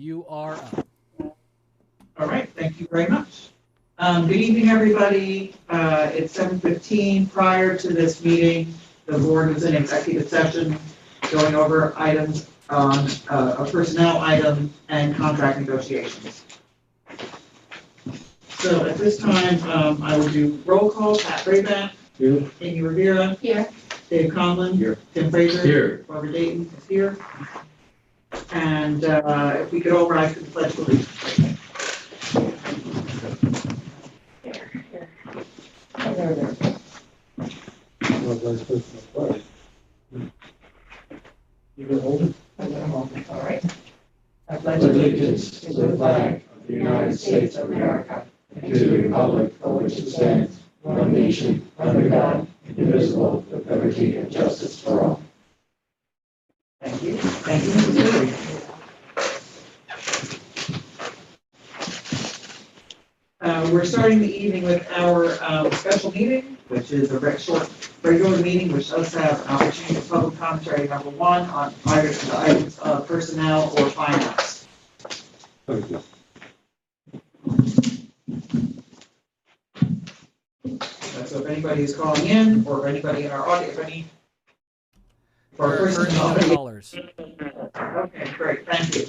You are up. All right, thank you very much. Good evening, everybody. It's 7:15. Prior to this meeting, the board was in executive session going over items on a personnel item and contract negotiations. So at this time, I will do roll call. Pat Brayback. Here. Amy Rivera. Here. Dave Conlon. Here. Tim Fraser. Here. Barbara Dayton is here. And if we could all rise to the pledge of allegiance. You can hold it. All right. I Pledge allegiance to the flag of the United States of America and to the republic for which it stands, one nation, under God, indivisible, with liberty and justice for all. Thank you. Thank you, Mrs. Berry. We're starting the evening with our special meeting, which is a short regular meeting, which does have an opportunity for public commentary number one on either the items of personnel or finance. So if anybody is calling in, or anybody in our audience, There are currently no callers. Okay, great, thank you.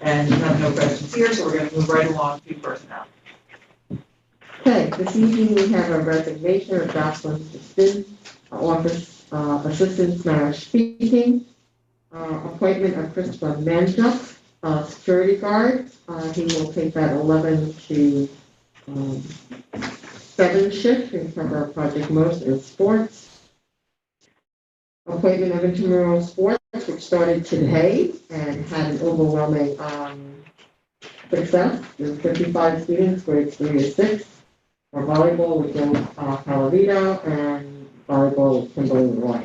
And we have no questions here, so we're going to move right along to personnel. Okay, this evening we have a resignation of Jocelyn Spin, office assistant / speaking, appointment of Christopher Manjuk, security guard. He will take that 11 to 7 shift and cover Project Most and sports. Appointment of intramural sports, which started today and had an overwhelming success. There's 55 students, grades 3 to 6. For volleyball, we go Palavito, and volleyball with Kimberly Roy.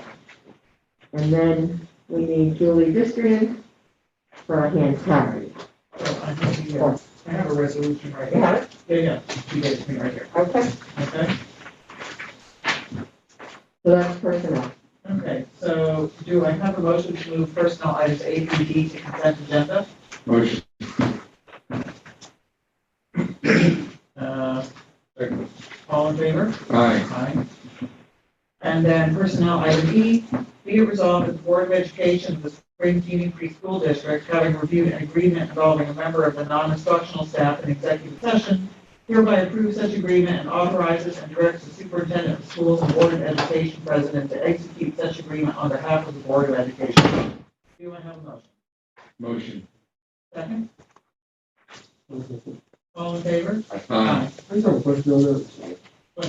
And then we need Julie Distrian for a hand carry. I have a resolution right You here. have it? Yeah, you get it to me right here. Okay, Okay, so that's personnel. okay, so do I have a motion to move personnel items A through D to consent agenda? Motion. All in favor? Aye. Aye. And then personnel item E, be it resolved that the Board of Education of the Spring Union Free School District, having reviewed an agreement involving a member of the non-instructional staff in executive session, hereby approves such agreement and authorizes and directs the superintendent of schools and Board of Education president to execute such agreement on behalf of the Board of Education. Do I have a motion? Motion. Second? All in favor? Aye. I just have a question on that.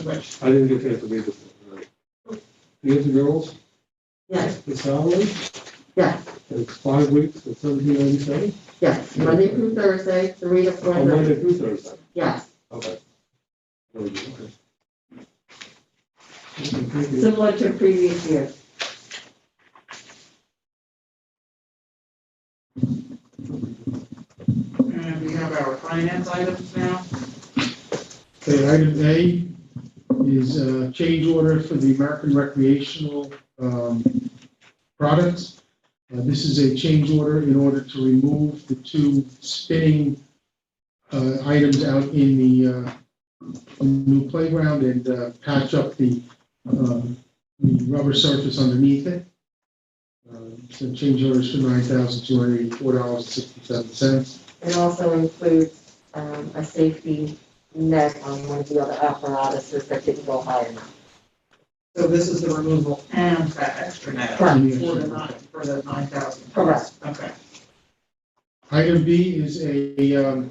Which? I didn't get that to read this. The girls, Yes, the salary, yes, it's 5 weeks at $17.97. yes. Monday through Thursday, 3 to 4. On Monday through Thursday. Yes, Okay. Very good, okay. Thank you. similar to previous years. And we have our finance items now. Okay, item A is a change order for the American recreational products. This is a change order in order to remove the 2 spinning items out in the new playground and patch up the rubber surface underneath it. So change orders for $9,284.67. It also includes a safety net on one of the other apparatuses that didn't go high enough. So this is the removal and that extra net Correct. for the 9,000. Correct. Okay. Item B is to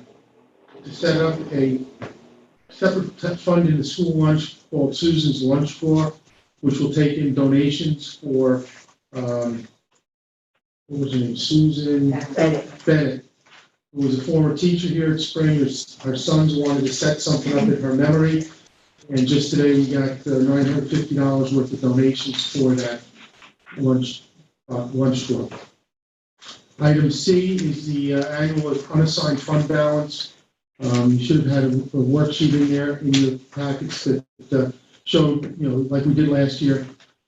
set up a separate fund in the school lunch called Susan's Lunch Drawer, which will take in donations for, what was her name, Susan Bennett, who was a former teacher here at Spring. Her sons wanted to set something up in her memory, and just today we got $950 worth of donations for that lunch drawer. Item C is the annual unassigned fund balance. You should have had a worksheet in there in your packets that showed, like we did last year,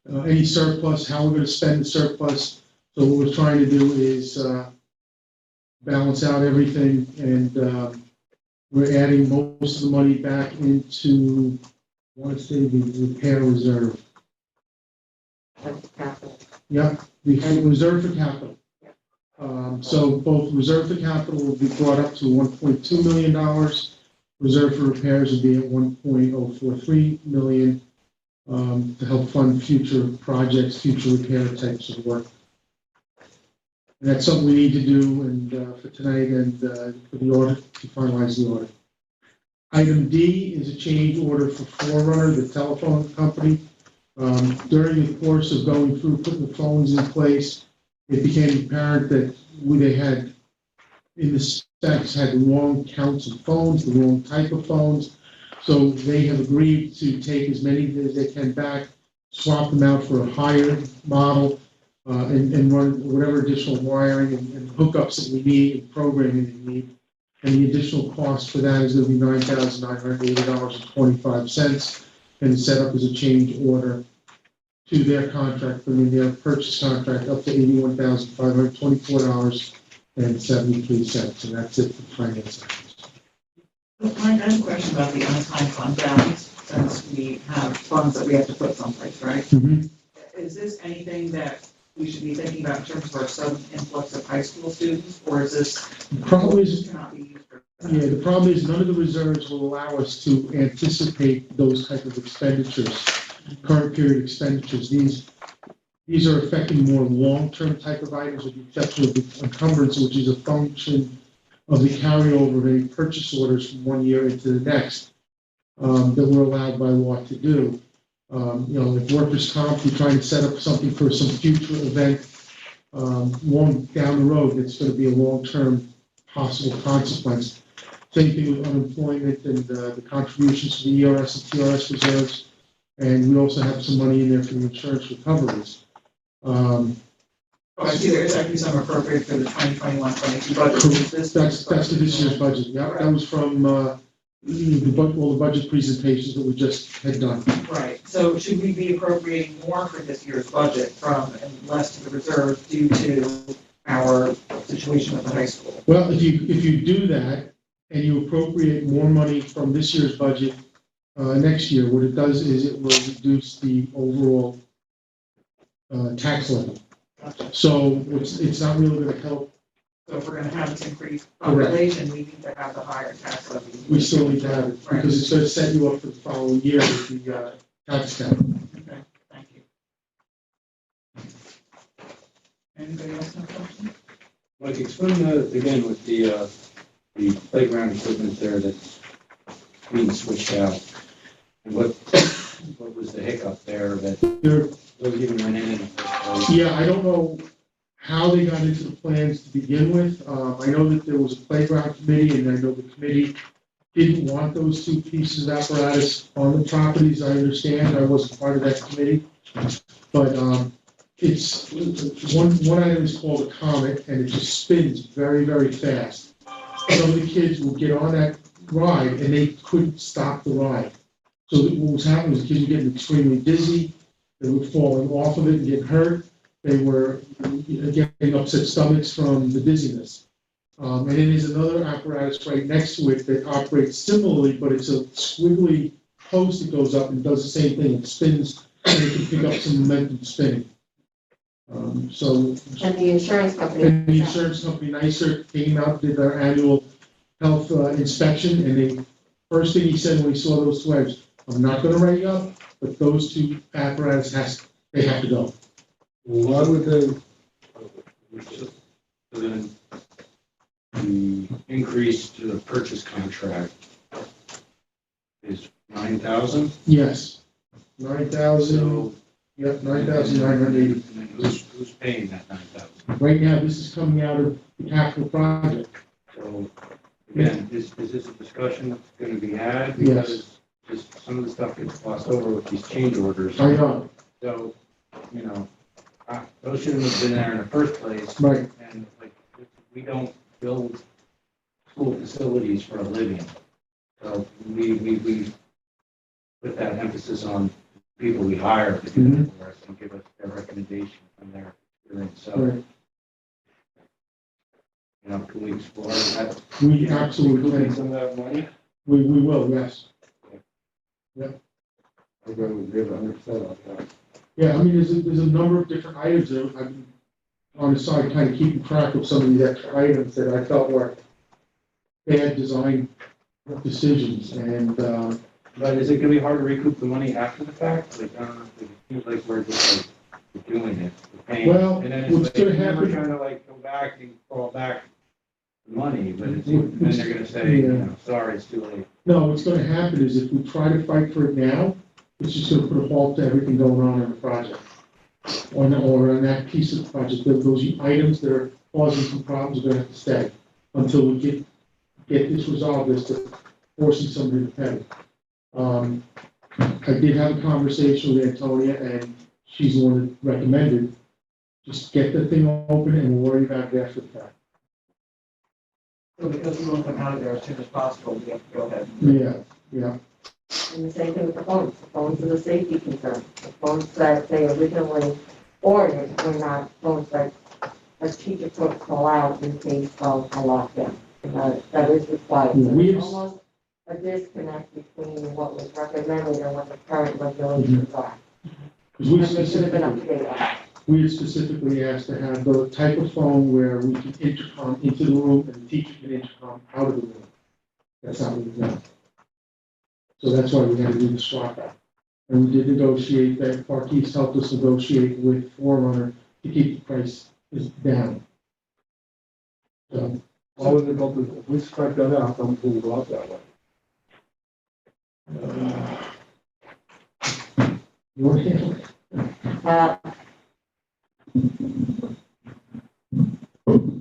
any surplus, how we're going to spend the surplus. So what we're trying to do is balance out everything, and we're adding most of the money back into, I want to say, the repair reserve. That's capital. Yep, the reserve for capital. So both reserve for capital will be brought up to $1.2 million. Reserve for repairs will be at $1.043 million to help fund future projects, future repair types of work. And that's something we need to do and for tonight and for the audit, to finalize the audit. Item D is a change order for Forerunner, the telephone company. During the course of going through putting the phones in place, it became apparent that they had, in the specs, had the wrong counts of phones, the wrong type of phones. So they have agreed to take as many as they can back, swap them out for a higher model, and run whatever additional wiring and hookups that we need and programming that we need. And the additional cost for that is going to be $9,980.25, and set up as a change order to their contract, from their purchase contract up to $81,524.73, and that's it for finance. I have a question about the unassigned fund balance, since we have funds that we have to put someplace, right? Mm-hmm. Is this anything that we should be thinking about in terms of our sudden influx of high school students, or is this? The problem is, Cannot be used for. yeah, the problem is none of the reserves will allow us to anticipate those type of expenditures, current period expenditures. These are affecting more long-term type of items, with the exception of the encumbrance, which is a function of the carryover of any purchase orders from one year into the next, that we're allowed by law to do. Like workers' comp, you're trying to set up something for some future event, long down the road, that's going to be a long-term possible consequence. Same thing with unemployment and the contributions to the ERS and TRS reserves. And we also have some money in there for the insurance recoveries. I see there is actually some appropriate for the 2021-22 budget. That's for this year's budget. Yeah, that was from all the budget presentations that we just had done. Right, so should we be appropriating more for this year's budget from, and less to the reserve due to our situation with the high school? Well, if you do that and you appropriate more money from this year's budget next year, what it does is it will reduce the overall tax levy. Gotcha. So it's not really going to help. So if we're gonna have this increased population, we need to have the higher tax levy. We still need to have it because it's going to set you up for the following year with the tax cap. Okay, thank you. Anybody else have questions? Mike, explain again with the playground equipment there that's being switched out. And what was the hiccup there that those even went in the first place? Yeah, I don't know how they got into the plans to begin with. I know that there was a playground committee, and I know the committee didn't want those two pieces of apparatus on the properties. I understand. I wasn't part of that committee. But it's one item is called a Comet, and it just spins very, very fast. Some of the kids will get on that ride, and they couldn't stop the ride. So what was happening was the kids were getting extremely dizzy. They were falling off of it and getting hurt. They were getting upset stomachs from the dizziness. And then there's another apparatus right next to it that operates similarly, but it's a squiggly post that goes up and does the same thing. It spins, and it can pick up some momentum spinning. And the insurance company. And the insurance company, NYSERD, came out, did their annual health inspection, and the first thing he said when he saw those flags, I'm not going to write you up, but those two apparatus they have to go. Why would then the increase to the purchase contract is 9,000? Yes, 9,000. So, Yep, 9,980. and then who's paying that 9,000? Right now, this is coming out of the capital project. So, again, is this a discussion that's going to be had? Yes. Because just some of the stuff gets glossed over with these change orders. I know, So, those shouldn't have been there in the first place. right. And like, we don't build school facilities for a living. So we put that emphasis on people we hire to do that for us and give us their recommendation from their experience. So Right. You know, can we explore that? We absolutely Recouping can. some of that money? We will, yes. I agree with you 100% on that. Yeah, I mean, there's a number of different items that I've been on the side, kind of keeping track of some of these extra items that I felt were bad design decisions, and, But is it gonna be hard to recoup the money after the fact? Like, I don't know, it seems like we're just like, we're doing it, we're paying. Well, And then it's what's like, gonna then we're happen- trying to like go back and crawl back the money, but it's, then they're gonna say, you know, sorry, it's too late. no, what's gonna happen is if we try to fight for it now, it's just gonna put a halt to everything going on in the project. Or on that piece of the project, those items that are causing some problems are gonna have to stay until we get this resolved as to forcing somebody to pay. I did have a conversation with Antonia, and she's the one that recommended, just get the thing open and we'll worry about it after the fact. So because we want them out of there as soon as possible, we have to go ahead. Yeah. And the same thing with the phones. The phones are a safety concern. The phones that they originally ordered were not phones that a teacher could call out in case of a lockdown. That is required. So We there's have- almost a disconnect between what was recommended and what the current regulations are. Because And they should have been up to date on that. we had specifically asked to have the type of phone where we can intercom into the room and the teacher can intercom out of the room. That's not what we've done. So that's why we had to do the swap out. And we did negotiate that, Parkees helped us negotiate with Forerunner to keep the price down. So, Why would they go to, if we strike that out, how come we go out that way? you want to handle it?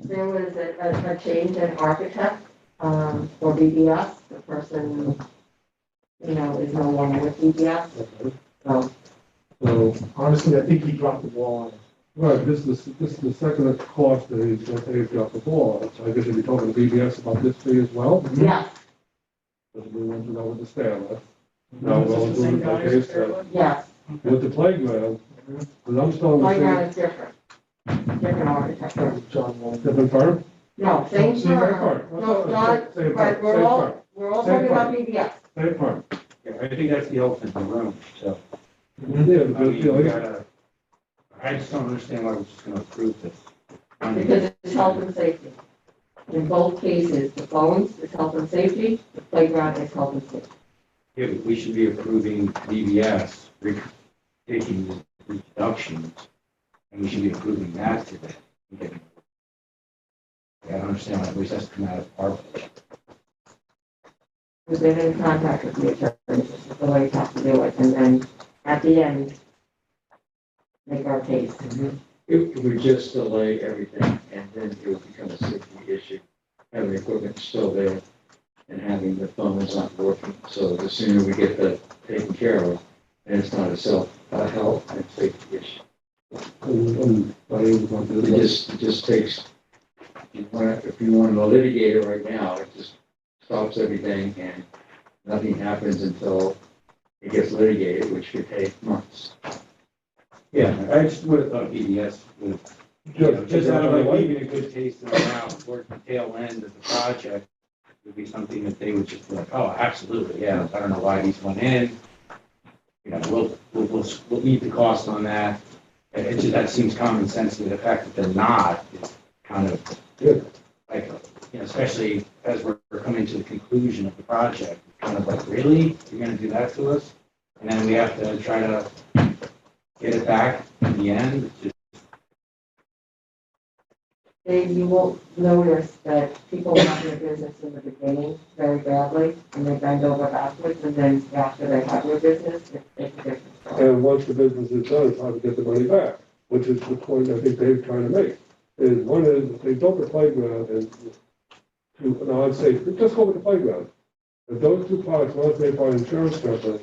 There was a change in architect, for BBS. The person, is no longer with BBS, so. So, Honestly, I think he dropped the ball on it. right, this is the second cost that he's gonna pay off the ball, so I guess if you're talking to BBS about this fee as well, Yes, because we want to know what the stand is. No, Is well, this the same guy okay, as so Fairwood? yes, with the playground, because I'm still on playground the is different. Different architecture. same, different firm? No, same Same firm. firm. No, not, Same right, firm, we're same all, firm. we're all Same talking about firm. BBS. Same firm. Yeah, I think that's the elephant in the room, so. Yeah, I because, mean, you know, we gotta, I just don't understand why we're just gonna approve this. Because it's health and safety. In both cases, the phones is health and safety, the playground is health and safety. Yeah, but we should be approving DBS, taking the reductions, and we should be approving that today. Okay. Yeah, I don't understand why it has to come out of our budget. We've been in contact with the attorney, this is the way you have to do it, and then at the end, make our case. It would just delay everything, and then it would become a safety issue, having the equipment still there and having the phones not working. So the sooner we get that taken care of, and it's not a health and safety issue. It just takes, if you want to litigate it right now, it just stops everything and nothing happens until it gets litigated, which could take months. Yeah, I just would have thought BBS would, just out of like leaving a good taste in their mouth towards the tail end of the project would be something that they would just be like, oh, absolutely, yeah, I don't know why these went in. You know, we'll eat the cost on that. It just, that seems common sense, to the fact that they're not is kind of like, especially as we're coming to the conclusion of the project, kind of like, really? You're gonna do that to us? And then we have to try to get it back in the end? It's just, Dave, you will notice that people have their business in the beginning very badly, and they bend over backwards, and then after they have their business, it's a different story. And once the business is done, it's hard to get the money back, which is the point I think Dave's trying to make. Is one is, if they built the playground and, no, I'd say, just go with the playground. If those two parts, once they buy insurance company,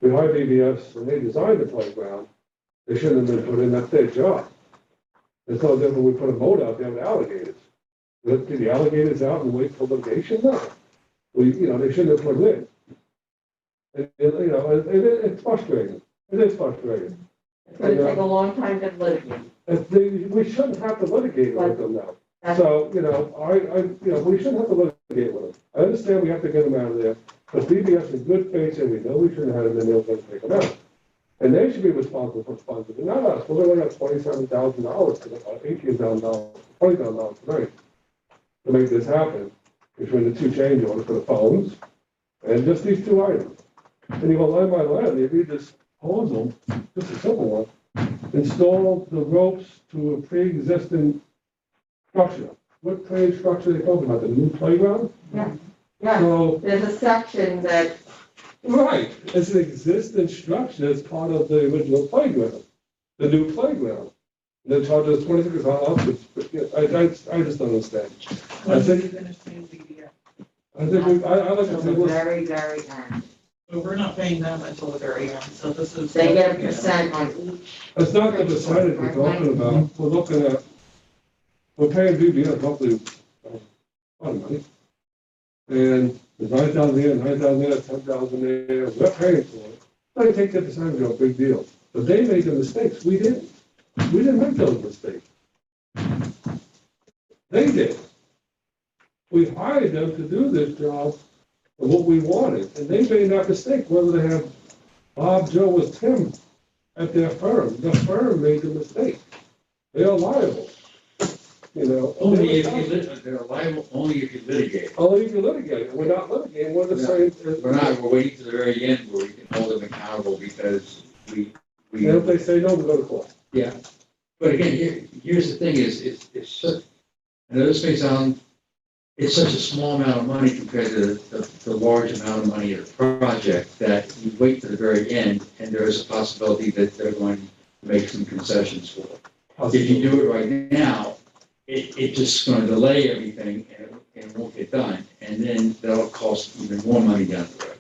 we hired BBS and they designed the playground, they shouldn't have been put in, that's their job. It's no different, we put a boat out there with alligators. Let the alligators out and wait for litigation? No. They shouldn't have put it in. It's frustrating. It is frustrating. It's gonna take a long time to litigate. We shouldn't have to litigate with them now. So, we shouldn't have to litigate with them. I understand we have to get them out of there, but BBS in good faith said, we know we shouldn't have them, and they're gonna take them out. And they should be responsible for funds, and not us. We're gonna have $27,000, $18,000, $20,000 tonight to make this happen between the two change orders for the phones and just these two items. And you go line by line, you read this proposal, just a simple one, install the ropes to a pre-existing structure. What play structure are they talking about, the new playground? Yeah, So, there's a section that, right, it's an existing structure as part of the original playground, the new playground. And they charge us $26, I just don't understand. When do you finish paying BDS? I think, I like to till say, the listen, very, very end. But we're not paying them until the very end, so this is. They get a percent on each. it's not the percentage we're talking about, we're looking at, we're paying BBS roughly, a lot of money. And there's 9,000 here, 9,000 there, 10,000 there, we're paying for it. They take that percentage, a big deal. But they made the mistakes, we didn't. We didn't make those mistakes. They did. We hired them to do this job of what we wanted, and they made that mistake, whether they have Bob, Joe, or Tim at their firm. The firm made the mistake. They are liable, Only if you they're liable only if you litigate. Only if you litigate it. We're not litigating, we're just saying. We're not, we're waiting to the very end where we can hold them accountable because we. And if they say no, we go to court. Yeah, but again, here's the thing it's such, I know this may sound, it's such a small amount of money compared to the large amount of money of the project that you wait to the very end and there is a possibility that they're going to make some concessions for it. If you do it right now, it's just going to delay everything and it won't get done. And then that'll cost even more money down the road.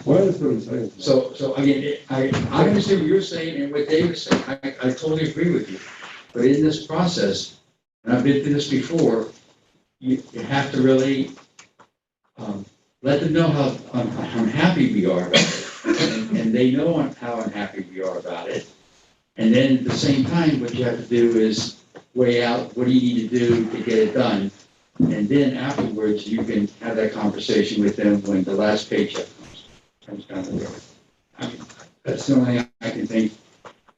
Why is what I'm saying? So again, I understand what you're saying and what Dave is saying. I totally agree with you. But in this process, and I've been through this before, you have to really let them know how unhappy we are about it. And they know how unhappy we are about it. And then at the same time, what you have to do is weigh out what do you need to do to get it done. And then afterwards, you can have that conversation with them when the last paycheck comes down the road. I mean, that's the only thing I can think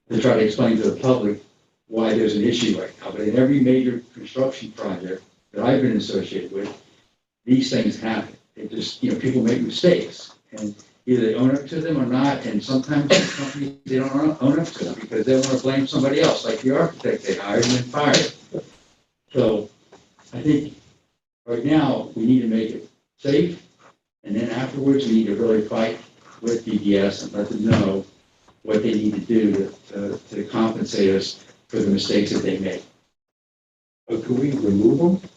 to try to explain to the public why there's an issue right now. But in every major construction project that I've been associated with, these things happen. It just, people make mistakes and either they own up to them or not. And sometimes companies, they don't own up to them because they want to blame somebody else, like the architect they hired and then fired. So I think right now we need to make it safe. And then afterwards, we need to really fight with DDS and let them know what they need to do to compensate us for the mistakes that they make. But could we remove them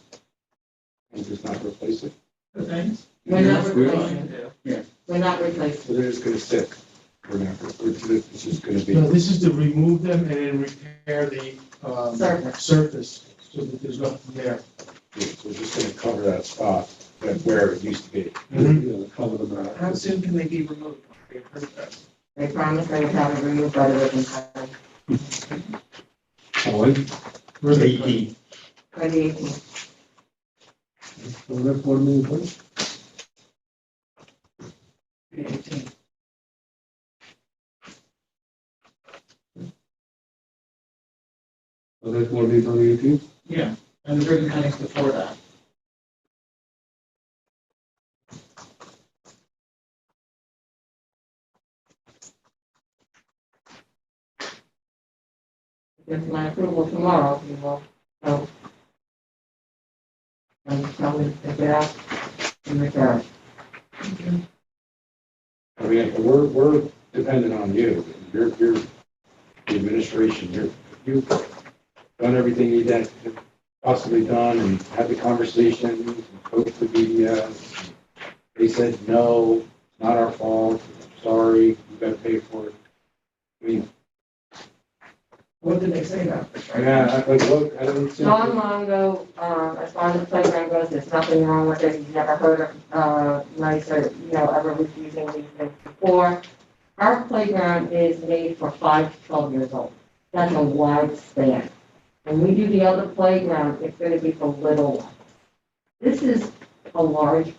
and just not replace it? The things. We're not Yeah, we are. replacing. We're not replacing. So they're just gonna sit? We're not, it's just gonna be. No, this is to remove them and then repair the, surface, so that there's nothing there. We're just gonna cover that spot, where it used to be. Cover them out. How soon can they be removed? They promised they would have it removed by the written time, Where's the- by the 18th. So that's $1 million. The 18th. So that's $1 million on the 18th? Yeah, and the ribbon cutting's before that. If my approval tomorrow, you will, so. And tell me to get out and repair it. I mean, we're dependent on you. You're the administration, you've done everything you had possibly done and had the conversations and coached the BDS. They said, no, it's not our fault, sorry, you gotta pay for it. I mean, What did they say about? yeah, look, I don't see. John Longo, as far as the playground goes, there's nothing wrong with it. He's never heard of, nicer, ever refusing these things before. Our playground is made for 5 to 12 years old. That's a wide span. When we do the other playground, it's gonna be for little ones. This is a large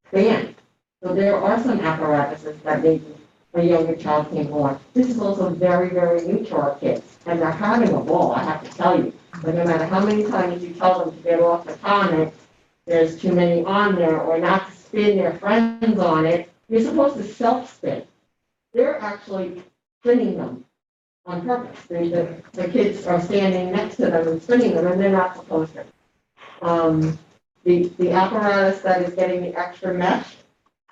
span. So there are some apparatuses that maybe a younger child can't go on. This is also very, very new to our kids, and they're having a ball, I have to tell you. But no matter how many times you tell them to get off the comment, there's too many on there, or not to spin their friends on it, you're supposed to self-spin. They're actually spinning them on purpose. The kids are standing next to them and spinning them, and they're not supposed to. The apparatus that is getting the extra mesh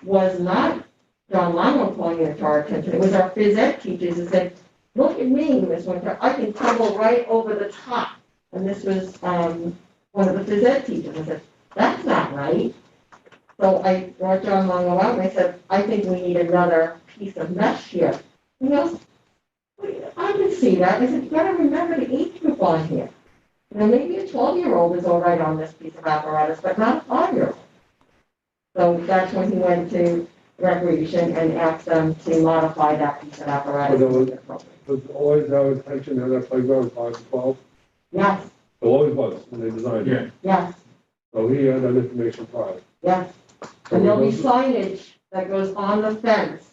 was not John Longo calling it to our attention. It was our phys ed teachers who said, look at me, Miss Winter, I can tumble right over the top. And this was one of the phys ed teachers. I said, that's not right. So I brought John Longo out and I said, I think we need another piece of mesh here. He goes, I can see that. I said, you gotta remember the age group on here. You know, maybe a 12-year-old is all right on this piece of apparatus, but not a 5-year-old. So that's when he went to Recreation and asked them to modify that piece of apparatus. But was always our intention to have that playground 5 to 12? Yes, It always was, when they designed it. yes, So he had that information prior. yes. And there'll be signage that goes on the fence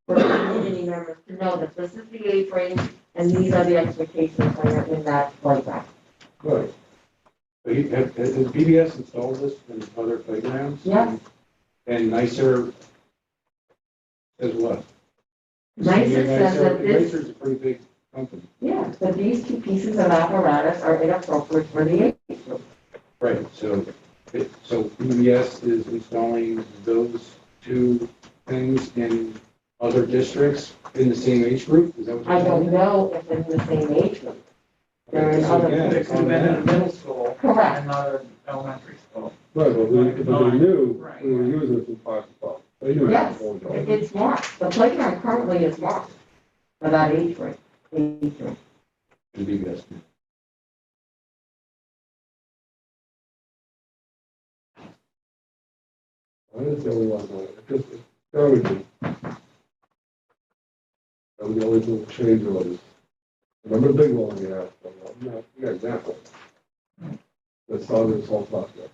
for the community members to know that this is the age range and these are the expectations when you're in that playground. Right. So has BBS installed this in other playgrounds? Yes. And Nicer says what? Nicer says that this, Nicer's a pretty big company. yeah, that these two pieces of apparatus are inappropriate for the age group. Right, so BBS is installing those two things in other districts in the same age group? Is that what you're I don't saying? know if it's the same age group. They're in So other. again, It could have been in middle school. Correct. And not in elementary school. Right, but if we knew, Right. we were using it from 5 to 12. They knew it Yes, was going on. it's marked. The playground currently is marked for that age group. Age group. In BBS. I didn't say we want it, it just, everything. That was the only thing that changed was, remember the big one we had, you got example. That started this whole process.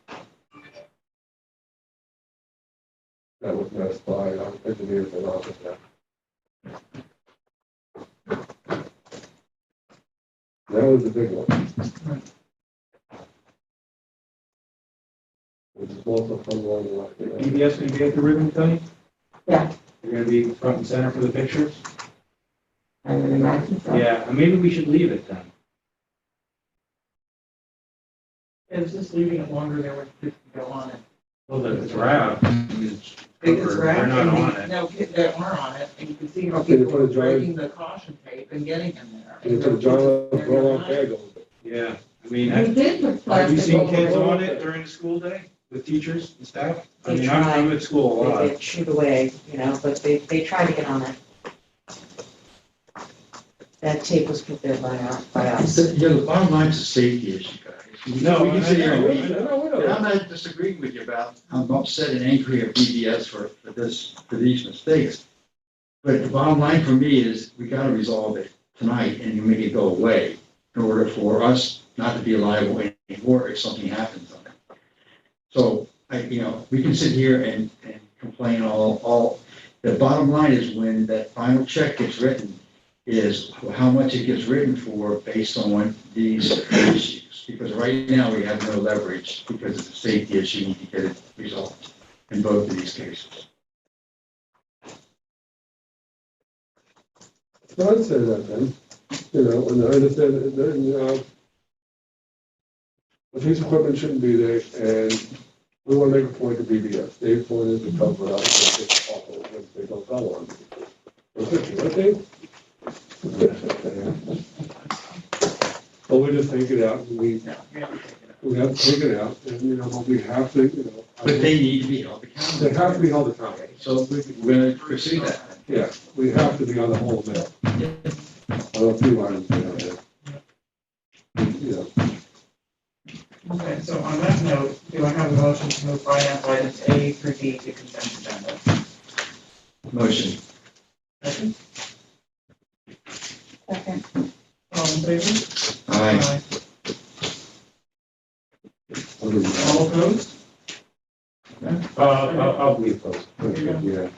That was messed by our engineers and all of that. That was the big one. Which is also from along the line. BBS going to be at the ribbon cutting? Yeah. You're going to be front and center for the pictures? I would imagine so. Yeah, and maybe we should leave it then. It's just leaving it longer than we could go on it. Well, that it's wrapped. It's They're wrapped not on and it. no kids that aren't on it, and you can see how Okay, people put are a giant- breaking the caution tape and getting in there. And it's a giant roll-on tag over it. Yeah, I mean, We did put have you plastic seen over kids it. on it during the school day with teachers and staff? I They mean, try. I'm at school a lot. They shoot away, you know, but they try to get on it. That tape was put there by us. Yeah, the bottom line is a safety issue, guys. No, We can sit here and I read it. know. And I'm not disagreeing with you about, I'm upset and angry at BBS for these mistakes. But the bottom line for me is, we gotta resolve it tonight and you make it go away in order for us not to be liable anymore if something happens on it. So, we can sit here and complain all, the bottom line is when that final check gets written, is how much it gets written for based on these issues. Because right now, we have no leverage because it's a safety issue, we need to get it resolved in both of these cases. So I'd say that then, and I understand that, the piece of equipment shouldn't be there, and we want to make a point to BBS. Dave's point is to cover it up, so it's awful if they don't go on. Okay? But we just take it out, and we have to take it out, and, but we have to, But they need to be held accountable. They have to be held accountable. So we're gonna pursue that. Yeah, we have to be on the whole bill. On a few items, Okay, so on that note, do I have a motion to move finance items A through D to consent agenda? Motion. Second, Second. all in favor? Aye. All opposed? I'll be opposed. Yeah.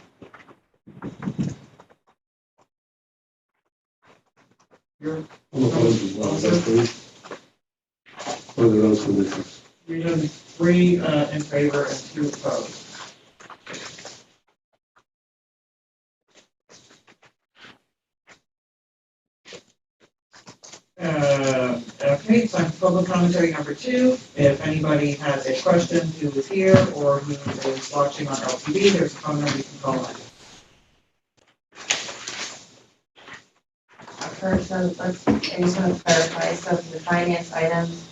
You're, I'm opposed as well, so please. Under those conditions. you're doing 3 in favor and 2 opposed. Okay, time for public commentary number 2. If anybody has a question who is here or who is watching on LTV, there's a phone number you can call in. First, I just want to clarify, so for the finance items,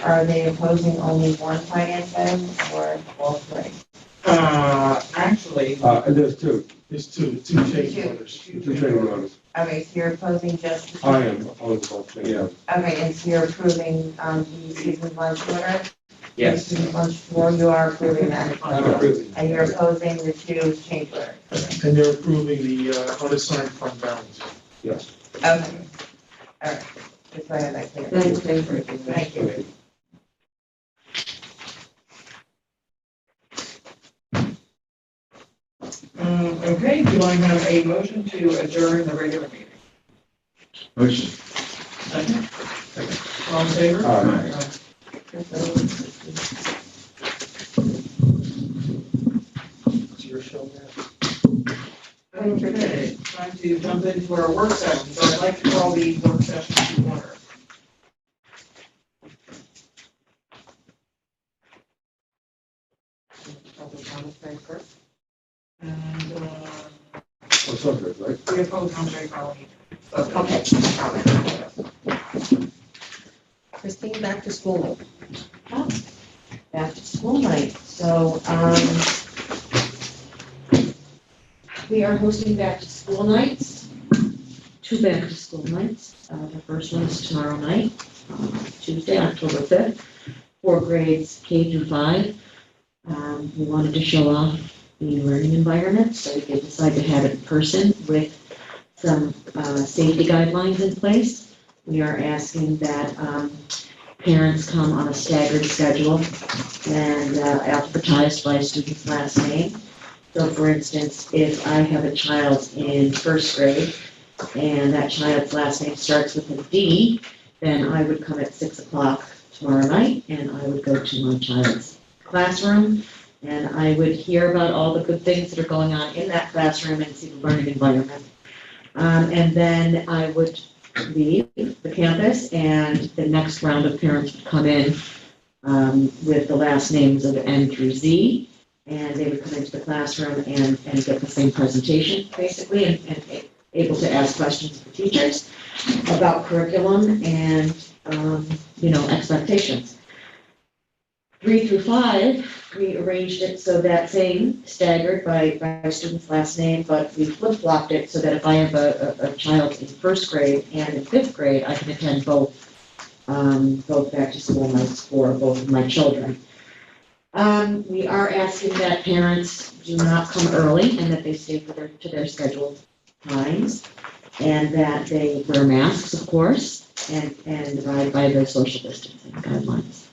are they opposing only one finance item or all 3? Actually, And there's 2, There's two change orders. 2 training orders. Okay, so you're opposing just. I am opposed to both things. Yeah. Okay, and so you're approving, the season lunch order? Yes. The season lunch order, you are approving that? I'm approving. And you're opposing the 2 change orders? And they're approving the unassigned fund balance. Yes. Okay. All right, just so I have that clear. Thank you. okay, do I have a motion to adjourn the regular meeting? Motion. Second? All in favor? Aye. It's your show now. Okay, time to jump into our work session, so I'd like to call the work session to order. Public commentary first. And, On subject, right? we have public commentary following. So, Okay. Christine, back to school. Back to school night, so, we are hosting back to school nights, 2 back to school nights. The first one is tomorrow night, Tuesday, October 5th, for grades K through 5. We wanted to show off the learning environment, so we did decide to have it in person with some safety guidelines in place. We are asking that parents come on a staggered schedule and alphabetized by student's last name. So for instance, if I have a child in 1st grade and that child's last name starts with a D, then I would come at 6 o'clock tomorrow night and I would go to my child's classroom and I would hear about all the good things that are going on in that classroom and see the learning environment. And then I would leave the campus and the next round of parents would come in with the last names of N through Z. And they would come into the classroom and get the same presentation, basically, and able to ask questions of the teachers about curriculum and, expectations. 3 through 5, we arranged it so that same staggered by student's last name, but we flip-flopped it so that if I have a child in 1st grade and in 5th grade, I can attend both back to school nights for both of my children. We are asking that parents do not come early and that they stay to their scheduled times and that they wear masks, of course, and abide by the social distancing guidelines.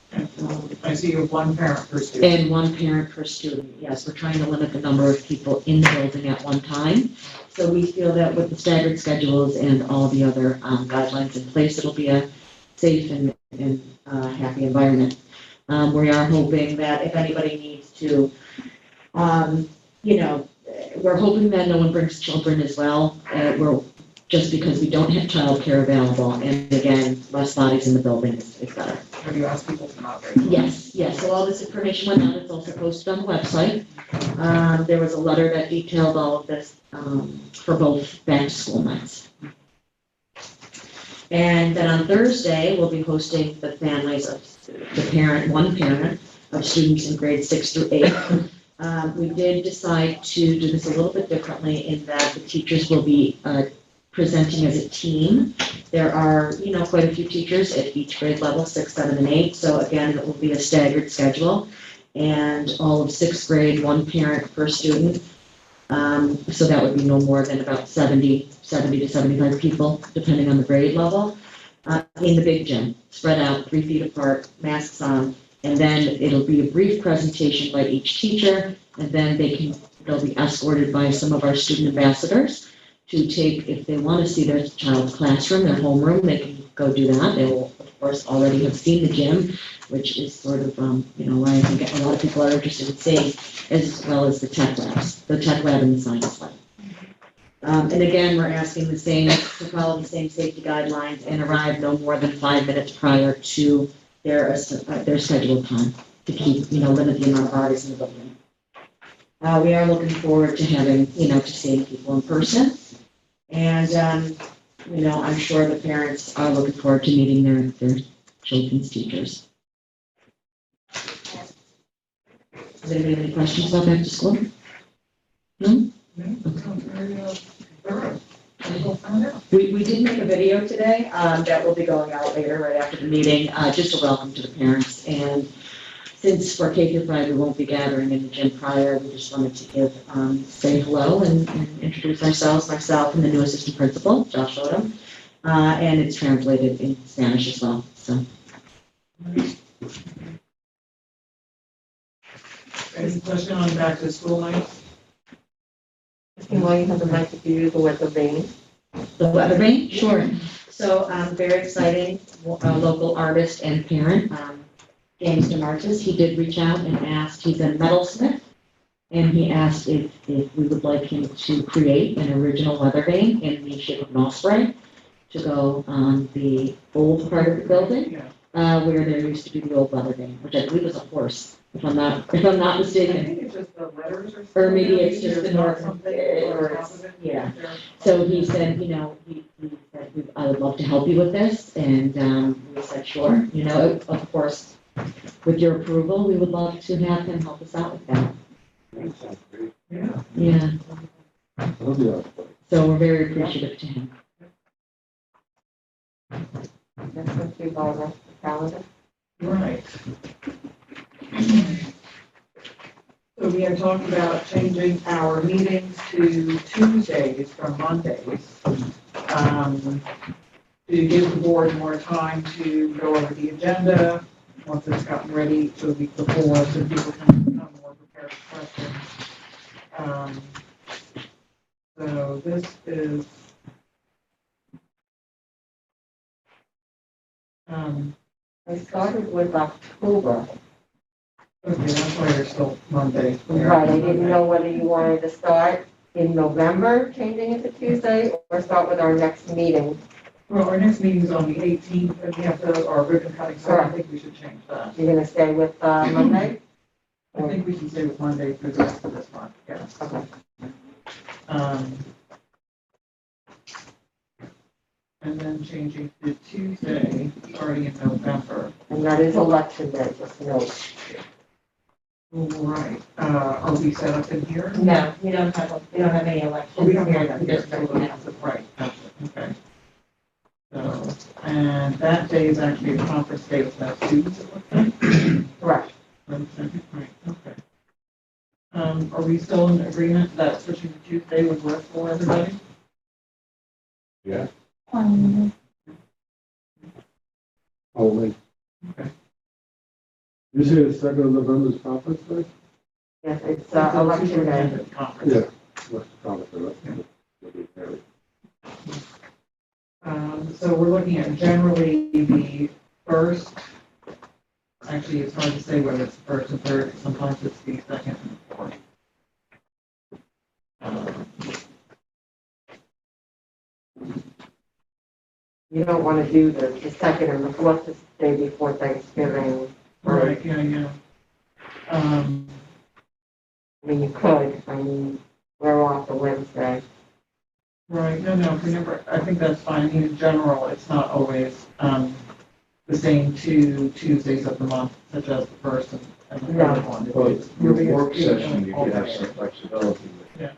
I see you have 1 parent per student. And 1 parent per student, yes, we're trying to limit the number of people in the building at one time. So we feel that with the staggered schedules and all the other guidelines in place, it'll be a safe and happy environment. We are hoping that if anybody needs to, we're hoping that no one brings children as well. Just because we don't have childcare available, and again, less bodies in the building is better. Have you asked people to not bring? Yes, so all this information went out, it's also posted on the website. There was a letter that detailed all of this, for both back to school nights. And then on Thursday, we'll be hosting the families of one parent of students in grades 6 through 8. We did decide to do this a little bit differently in that the teachers will be presenting as a team. There are, quite a few teachers at each grade level, 6, 7, and 8. So again, it will be a staggered schedule. And all of 6th grade, 1 parent per student. So that would be no more than about 70 to 75 people, depending on the grade level. in the big gym, spread out 3 feet apart, masks on, and then it'll be a brief presentation by each teacher, and then they'll be escorted by some of our student ambassadors to take, if they want to see their child's classroom, their homeroom, they can go do that. They will, of course, already have seen the gym, which is sort of, what I think a lot of people are interested in seeing, as well as the tech labs, the tech lab and the science lab. And again, we're asking to follow the same safety guidelines and arrive no more than 5 minutes prior to their scheduled time to keep, limit the amount of bodies in the building. We are looking forward to having, to seeing people in person. And, I'm sure the parents are looking forward to meeting their children's teachers. Does anybody have any questions about back to school? No? We did make a video today, that will be going out later, right after the meeting, just a welcome to the parents. And since for K through 5, we won't be gathering in the gym prior, we just wanted to say hello and introduce ourselves, myself and the new assistant principal, Josh Odom. And it's translated in Spanish as well, so. Any question on back to school night? Why you have the mic to do the weather vane? The weather vane? Sure. So, very exciting, local artist and parent, James DeMartis, he did reach out and asked, he's a metalsmith, and he asked if we would like him to create an original weather vane in the shape of an osprey to go on the old part of the building, where there used to be the old weather vane, which I believe was a horse, if I'm not I mistaken. think it's just the letters or something. Or maybe it's just the not north, something or on top it's, of it. yeah. So he said, he said, I would love to help you with this, and we said, sure, of course, with your approval, we would love to have him help us out with that. Yeah. Yeah, That'll be all. so we're very appreciative to him. That's what we call the calendar. Right. So we had talked about changing our meetings to Tuesdays from Mondays. To give the board more time to go over the agenda, once it's gotten ready the week before, so people can become more prepared for questions. So this is, I started with October. okay, that's why you're still Monday. Right, I didn't know whether you wanted to start in November, changing it to Tuesday, or start with our next meeting. Well, our next meeting is on the 18th, and we have our ribbon cutting, so I think we should change that. You're gonna stay with Monday? I think we should stay with Monday for the rest of this month, yes. Okay. And then changing to Tuesday, starting in November. And that is election day, just note. Right, are we set up in here? No, we don't have any elections. Oh, we don't here. have, we just right, gotcha, okay. So, and that day is actually a conference day with that students, it looks like. Correct. Right, okay. Are we still in agreement that switching to Tuesday would work for everybody? Yeah. Um, Only. Okay. You say the 2nd of November's conference day? Yes, it's election day. Superintendent conference. Yeah. What's the conference, right? So we're looking at generally the first, actually, it's hard to say whether it's the first and third, sometimes it's the second and fourth. You don't wanna do the second and the fourth, the day before Thanksgiving. Right, yeah. I mean, you could, we're off the Wednesday. Right, no, remember, I think that's fine. I mean, in general, it's not always, the same 2 Tuesdays of the month, such as the first and the No. third one. Well, It's your moving it work to session, you could have alternate. some flexibility with. Yeah.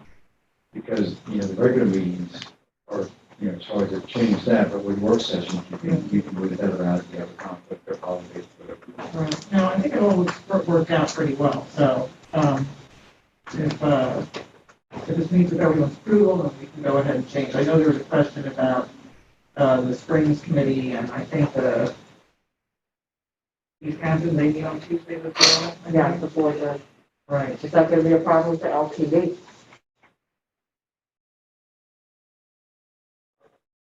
Because, the regular meetings are, it's hard to change that, but with work sessions, you can move that around if you have a conflict or holidays, whatever. Right. No, I think it all worked out pretty well, so, if this meets with everyone's approval, then we can go ahead and change. I know there was a question about the Springs Committee, and I think the East Hampton, they meet on Tuesday as well. I Yeah, think. before the, Right. is that gonna be a problem for LTV?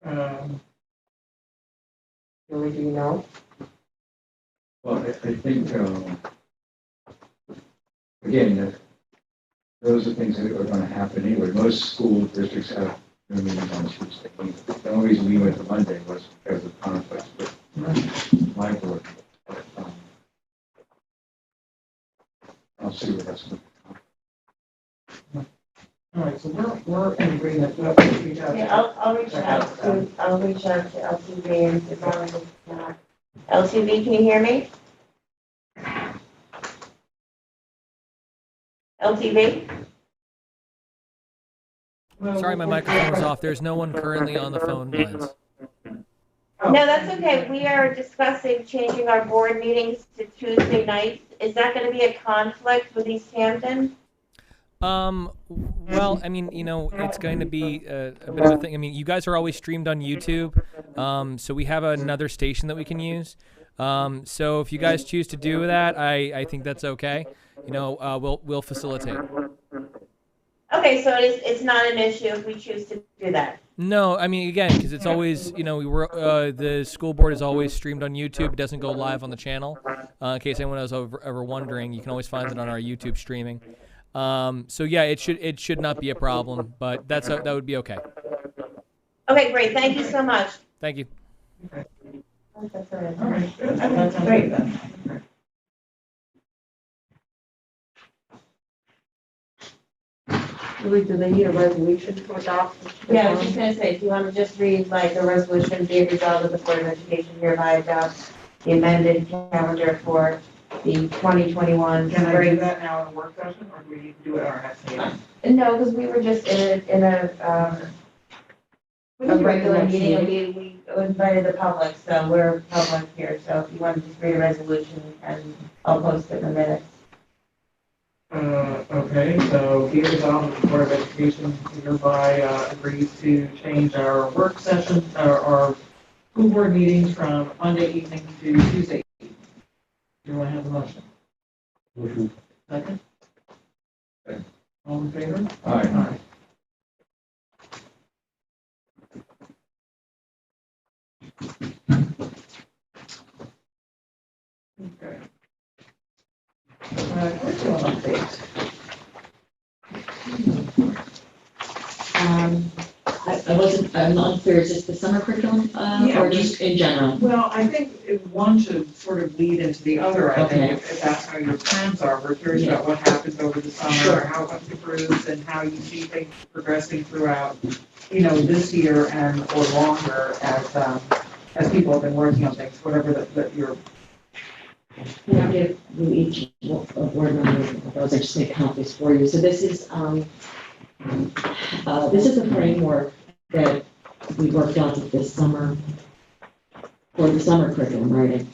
Um, Julie, do you know? Well, I think, again, those are things that are gonna happen anyway. Most school districts have their meetings on Tuesday. The only reason we went to Monday was because of conflicts with my board. But, I'll see what that's going to all right, so we're in agreement. We'll reach out to- Yeah, I'll reach out to LTV and as long as it's not. LTV, can you hear me? LTV? Well, Sorry, my we'll- microphone was off. There's no one currently on the phone lines. Oh. No, that's okay. We are discussing changing our board meetings to Tuesday nights. Is that gonna be a conflict with East Hampton? Well, I mean, it's going to be a bit of a thing. I mean, you guys are always streamed on YouTube, so we have another station that we can use. So if you guys choose to do that, I think that's okay. We'll facilitate. Okay, so it's not an issue if we choose to do that. No, I mean, again, because it's always, the school board is always streamed on YouTube. It doesn't go live on the channel. In case anyone was ever wondering, you can always find it on our YouTube streaming. So yeah, it should not be a problem, but that would be okay. Okay, great. Thank you so much. Thank you. All right, good. That sounds great then. Julie, do they need a resolution to adopt? Yeah, I was just gonna say, if you want to just read like a resolution, be it resolved that the Board of Education hereby adopts the amended calendar for the 2021 Can I do spring. that now in a work session, or do we need to do it at our next meeting? No, because we were just in a regular meeting, and we invited the public, so we're public here, so if you want to just read a resolution, and I'll post it in a minute. Okay, so be it resolved that the Board of Education hereby agrees to change our work session, our school board meetings from Monday evening to Tuesday evening. Do you want to have a motion? Motion. Second? Okay. All in favor? happen. All right. Aye. Okay. Curriculum update. I'm unclear, is this the summer curriculum, Yeah, or just in general? Well, I think one should sort of lead into the other, I think, Okay. if that's how your plans are. We're curious about what happens over the summer, Sure. how it improves, and how you see things progressing throughout, this year and or longer as people have been working on things, whatever that you're. And I'll give you each a board member of those, I just make copies for you. So this is the framework that we worked on this summer for the summer curriculum writing.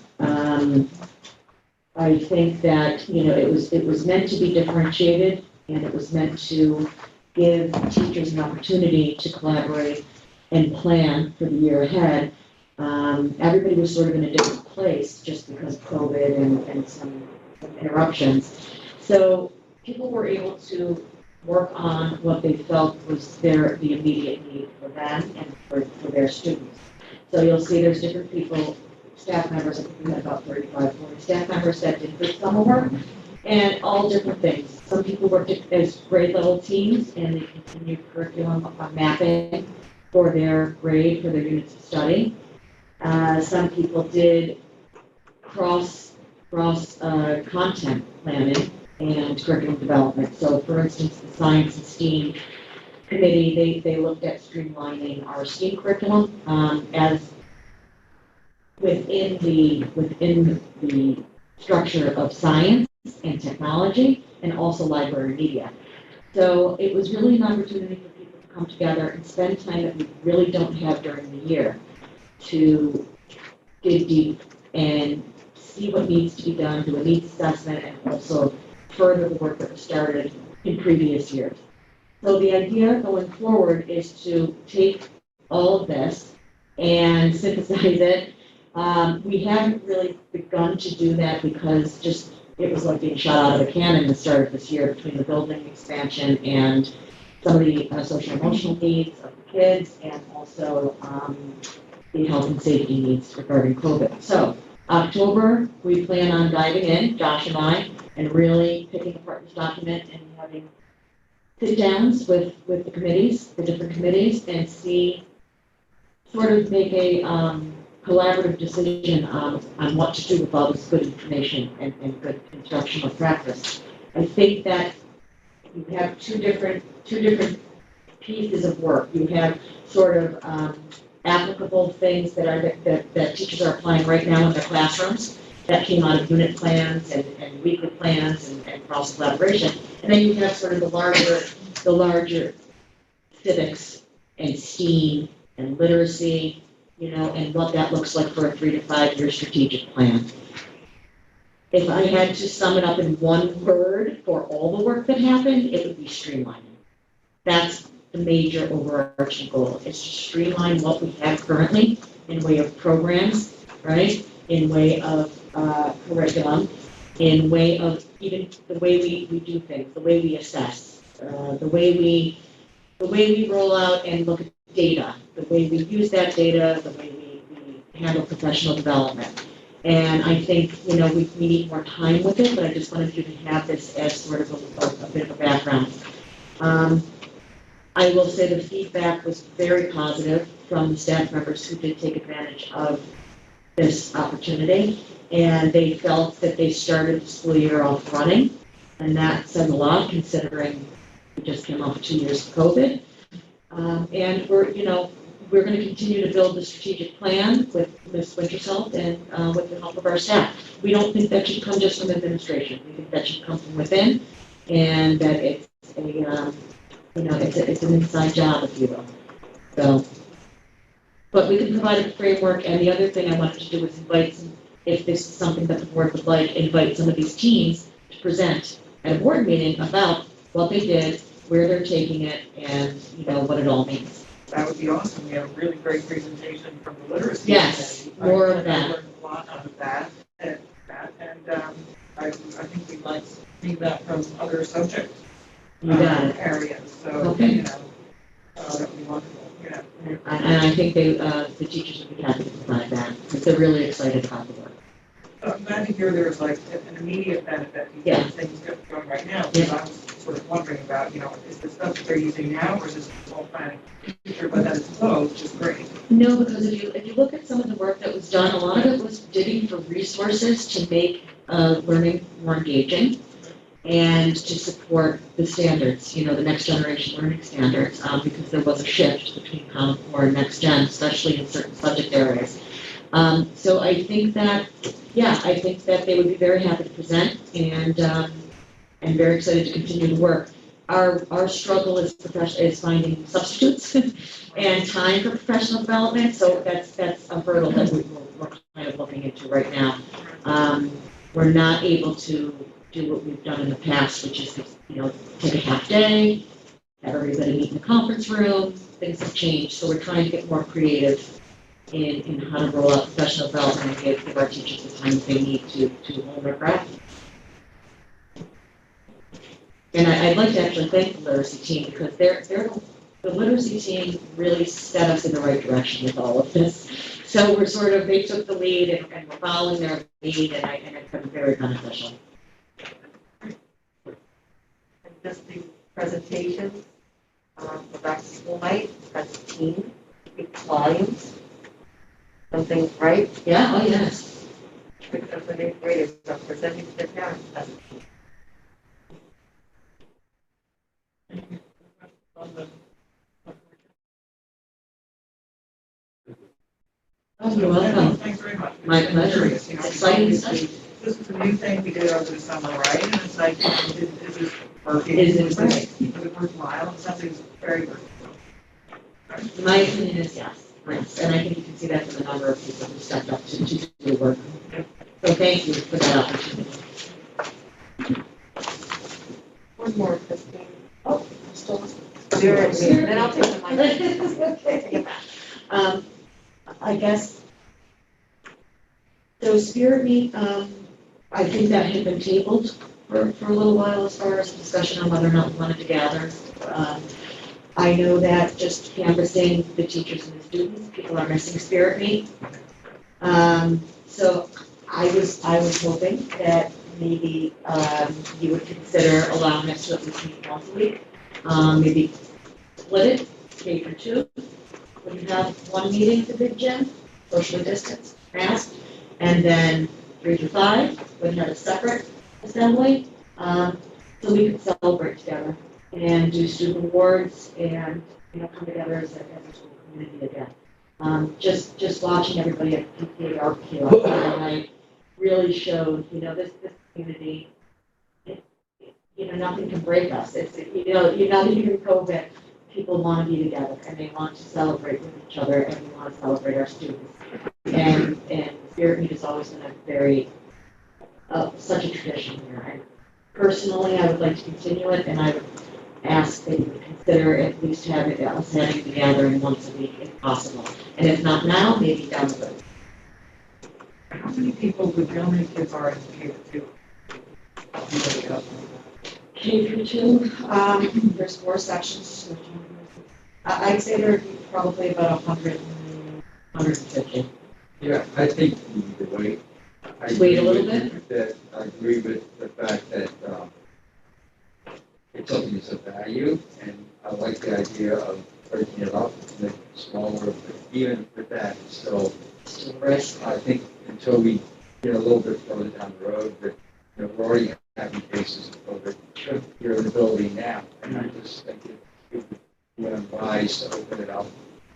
I think that, it was meant to be differentiated, and it was meant to give teachers an opportunity to collaborate and plan for the year ahead. Everybody was sort of in a different place just because of COVID and some interruptions. So people were able to work on what they felt was the immediate need for them and for their students. So you'll see there's different people, staff members, I think we had about 35, 40 staff members that did this summer work, and all different things. Some people worked as grade level teams, and they continued curriculum mapping for their grade, for their units of study. Some people did cross content planning and curriculum development. So for instance, the Science and STEAM Committee, they looked at streamlining our STEAM curriculum as within the structure of science and technology, and also library media. So it was really an opportunity for people to come together and spend time that we really don't have during the year to dig deep and see what needs to be done, do a needs assessment, and also further the work that was started in previous years. So the idea going forward is to take all of this and synthesize it. We haven't really begun to do that because just, it was like being shot out of a cannon the start of this year between the building expansion and some of the social emotional needs of the kids and also the health and safety needs regarding COVID. So October, we plan on diving in, Josh and I, and really picking apart this document and having sit downs with the committees, the different committees, and see, sort of make a collaborative decision on what to do with all this good information and good instructional practice. I think that you have two different pieces of work. You have sort of applicable things that teachers are applying right now in their classrooms that came out of unit plans and weekly plans and cross collaboration. And then you have sort of the larger civics and STEAM and literacy, and what that looks like for a 3 to 5 year strategic plan. If I had to sum it up in one word for all the work that happened, it would be streamlining. That's the major overarching goal, is to streamline what we have currently in way of programs, right? In way of curriculum, in way of even the way we do things, the way we assess, the way we roll out and look at data, the way we use that data, the way we handle professional development. And I think, we need more time with it, but I just wanted you to have this as sort of a bit of a background. I will say the feedback was very positive from the staff members who did take advantage of this opportunity. And they felt that they started the school year off running. And that says a lot considering we just came off 2 years of COVID. And we're going to continue to build the strategic plan with Ms. Winterselt and with the help of our staff. We don't think that should come just from administration. We think that should come from within, and that it's it's an inside job, if you will. So, but we can provide a framework. And the other thing I wanted to do was invite some, if this is something that the board would like, invite some of these teams to present at a board meeting about what they did, where they're taking it, and what it all means. That would be awesome. We have a really great presentation from the literacy. Yes, committee. more I of that. learned a lot out of that, I think we'd like to see that from other subject You got it. areas. So, Okay. that would be wonderful. And I think the teachers would be happy to provide that, because they're really excited about the work. I'm glad to hear there's like an immediate benefit to Yeah. things going right now. Because I was sort of wondering about, is this stuff that they're using now or is this all planning future? But that it's both, which is great. No, because if you look at some of the work that was done, a lot of it was digging for resources to make learning more engaging and to support the standards, the next generation learning standards, because there was a shift between Common Core and Next Gen, especially in certain subject areas. So I think that they would be very happy to present and very excited to continue to work. Our struggle is finding substitutes and time for professional development. So that's a hurdle that we're kind of looking into right now. We're not able to do what we've done in the past, which is take a half day, have everybody meet in the conference room. Things have changed, so we're trying to get more creative in how to roll out professional development and give our teachers the time that they need to hone their craft. And I'd like to actually thank the literacy team, because the literacy team really set us in the right direction with all of this. So they took the lead and we're following their lead, and it's been very beneficial. And just the presentations, the back to school night, that's a team, speaks volumes. Something right? Yeah, oh yes. Because the new graders are presenting to their parents. That's Oh, you're welcome. Thanks very much. My pleasure. Exciting stuff. This is a new thing we did over the summer, right? And it's like, is this working? Is it right? Is it worthwhile? And something's very worthwhile. My opinion is yes. Yes, and I think you can see that from the number of people who stepped up to do the work. So thank you for that opportunity. one more, Christine. Oh, I'm still. Then I'll take the mic. Okay. So Spirit Meet, I think that had been tabled for a little while as far as discussion on whether or not we wanted to gather. I know that just canvassing the teachers and the students, people are missing Spirit Meet. So I was hoping that maybe, you would consider allowing us to at least meet once a week. Maybe split it, K for two. When you have one meeting at the big gym, socially distanced, masked, and then 3 to 5, would have a separate assembly, so we could celebrate together and do student awards and, come together as a school community again. Just watching everybody at PTA barbecue on Saturday night really showed, this community, nothing can break us. It's, not even COVID, people want to be together and they want to celebrate with each other and we want to celebrate our students. And Spirit Meet has always been a very, such a tradition here. And personally, I would like to continue it, and I would ask that you would consider at least having us having the gathering once a week if possible. And if not now, maybe down the road. How many kids are in K-2? K through 2, there's 4 sections. I'd say there'd be probably about 100, 150. Yeah, I think either way. I Wait a agree little with that. I agree with the fact that it's something that's of value, and I like the idea of breaking it up, and making it smaller, but even with that, it's still Risk. I think until we get a little bit further down the road, that we're already having cases of COVID here in the building now, and I just think it would be unwise to open it up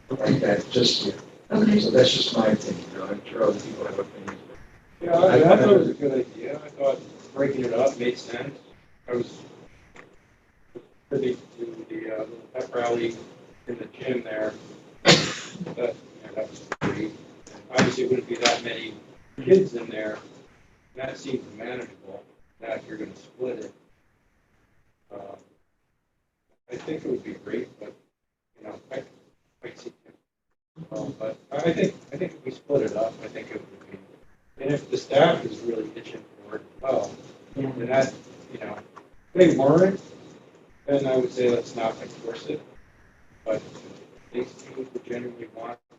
like that just yet. Okay. So that's just my opinion. I'm sure other people have opinions. Yeah, I thought it was a good idea. I thought breaking it up made sense. I was privy to the little pep rally in the gym there. That was great. Obviously, it wouldn't be that many kids in there. That seems manageable. Now, if you're going to split it, I think it would be great, but I see. But I think if we split it up, I think it would be. And if the staff is really itching for it as well, then that, if they weren't, then I would say let's not enforce it. But if these students would genuinely want to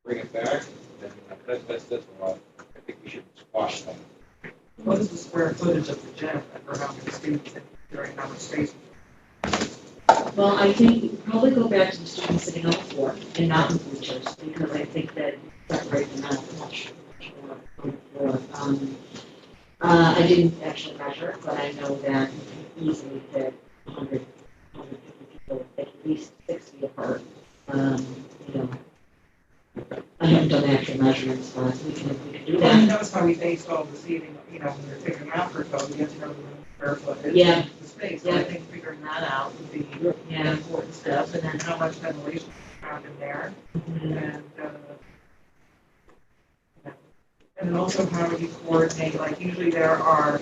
bring it back, then that's a lot. I think we should squash that. What is the square footage of the gym and for how many students during how much space? Well, I think we could probably go back to the students sitting on the floor and not in bleachers, because I think that separate them out much more on the floor. I didn't actually measure, but I know that you can easily fit 100, 150 people at least 6 feet apart. I haven't done actual measurements, but we can do Well, I mean, that. that was how we based all the seating, when we were figuring out for code, we had to know the square footage. Yeah. The space, so I think figuring that out would be an important step, and then how much ventilation is found in there, and then also how do you coordinate, like usually there are,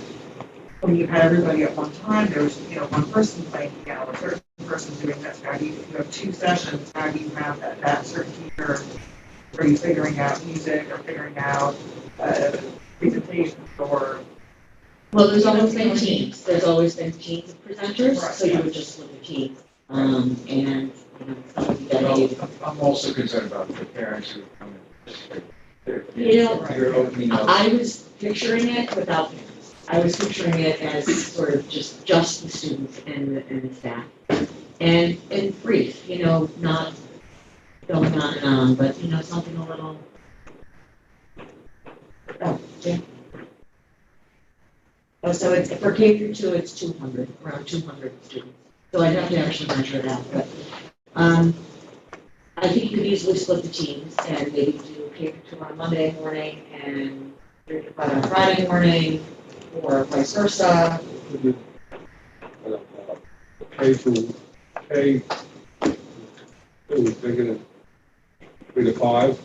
when you had everybody at one time, there's, one person playing piano, a certain person doing this, how do you, if you have 2 sessions, how do you have that certain teacher, are you figuring out music or figuring out presentations or? Well, there's always been teams. There's always been teams of presenters, Right, so you would just look at teams. And, somebody Well, dedicated. I'm also concerned about the parents who come in. You're opening up. I was picturing it without parents. I was picturing it as sort of just the students and the staff. And brief, not going on and on, but, something a little. Oh, yeah. Oh, so it's, for K through 2, it's 200, around 200 students. So I'd have to actually measure it out, but, I think you could easily split the teams and maybe do K through 2 on Monday morning and 3 to 5 on Friday morning, or vice versa. K to K, thinking of 3 to 5,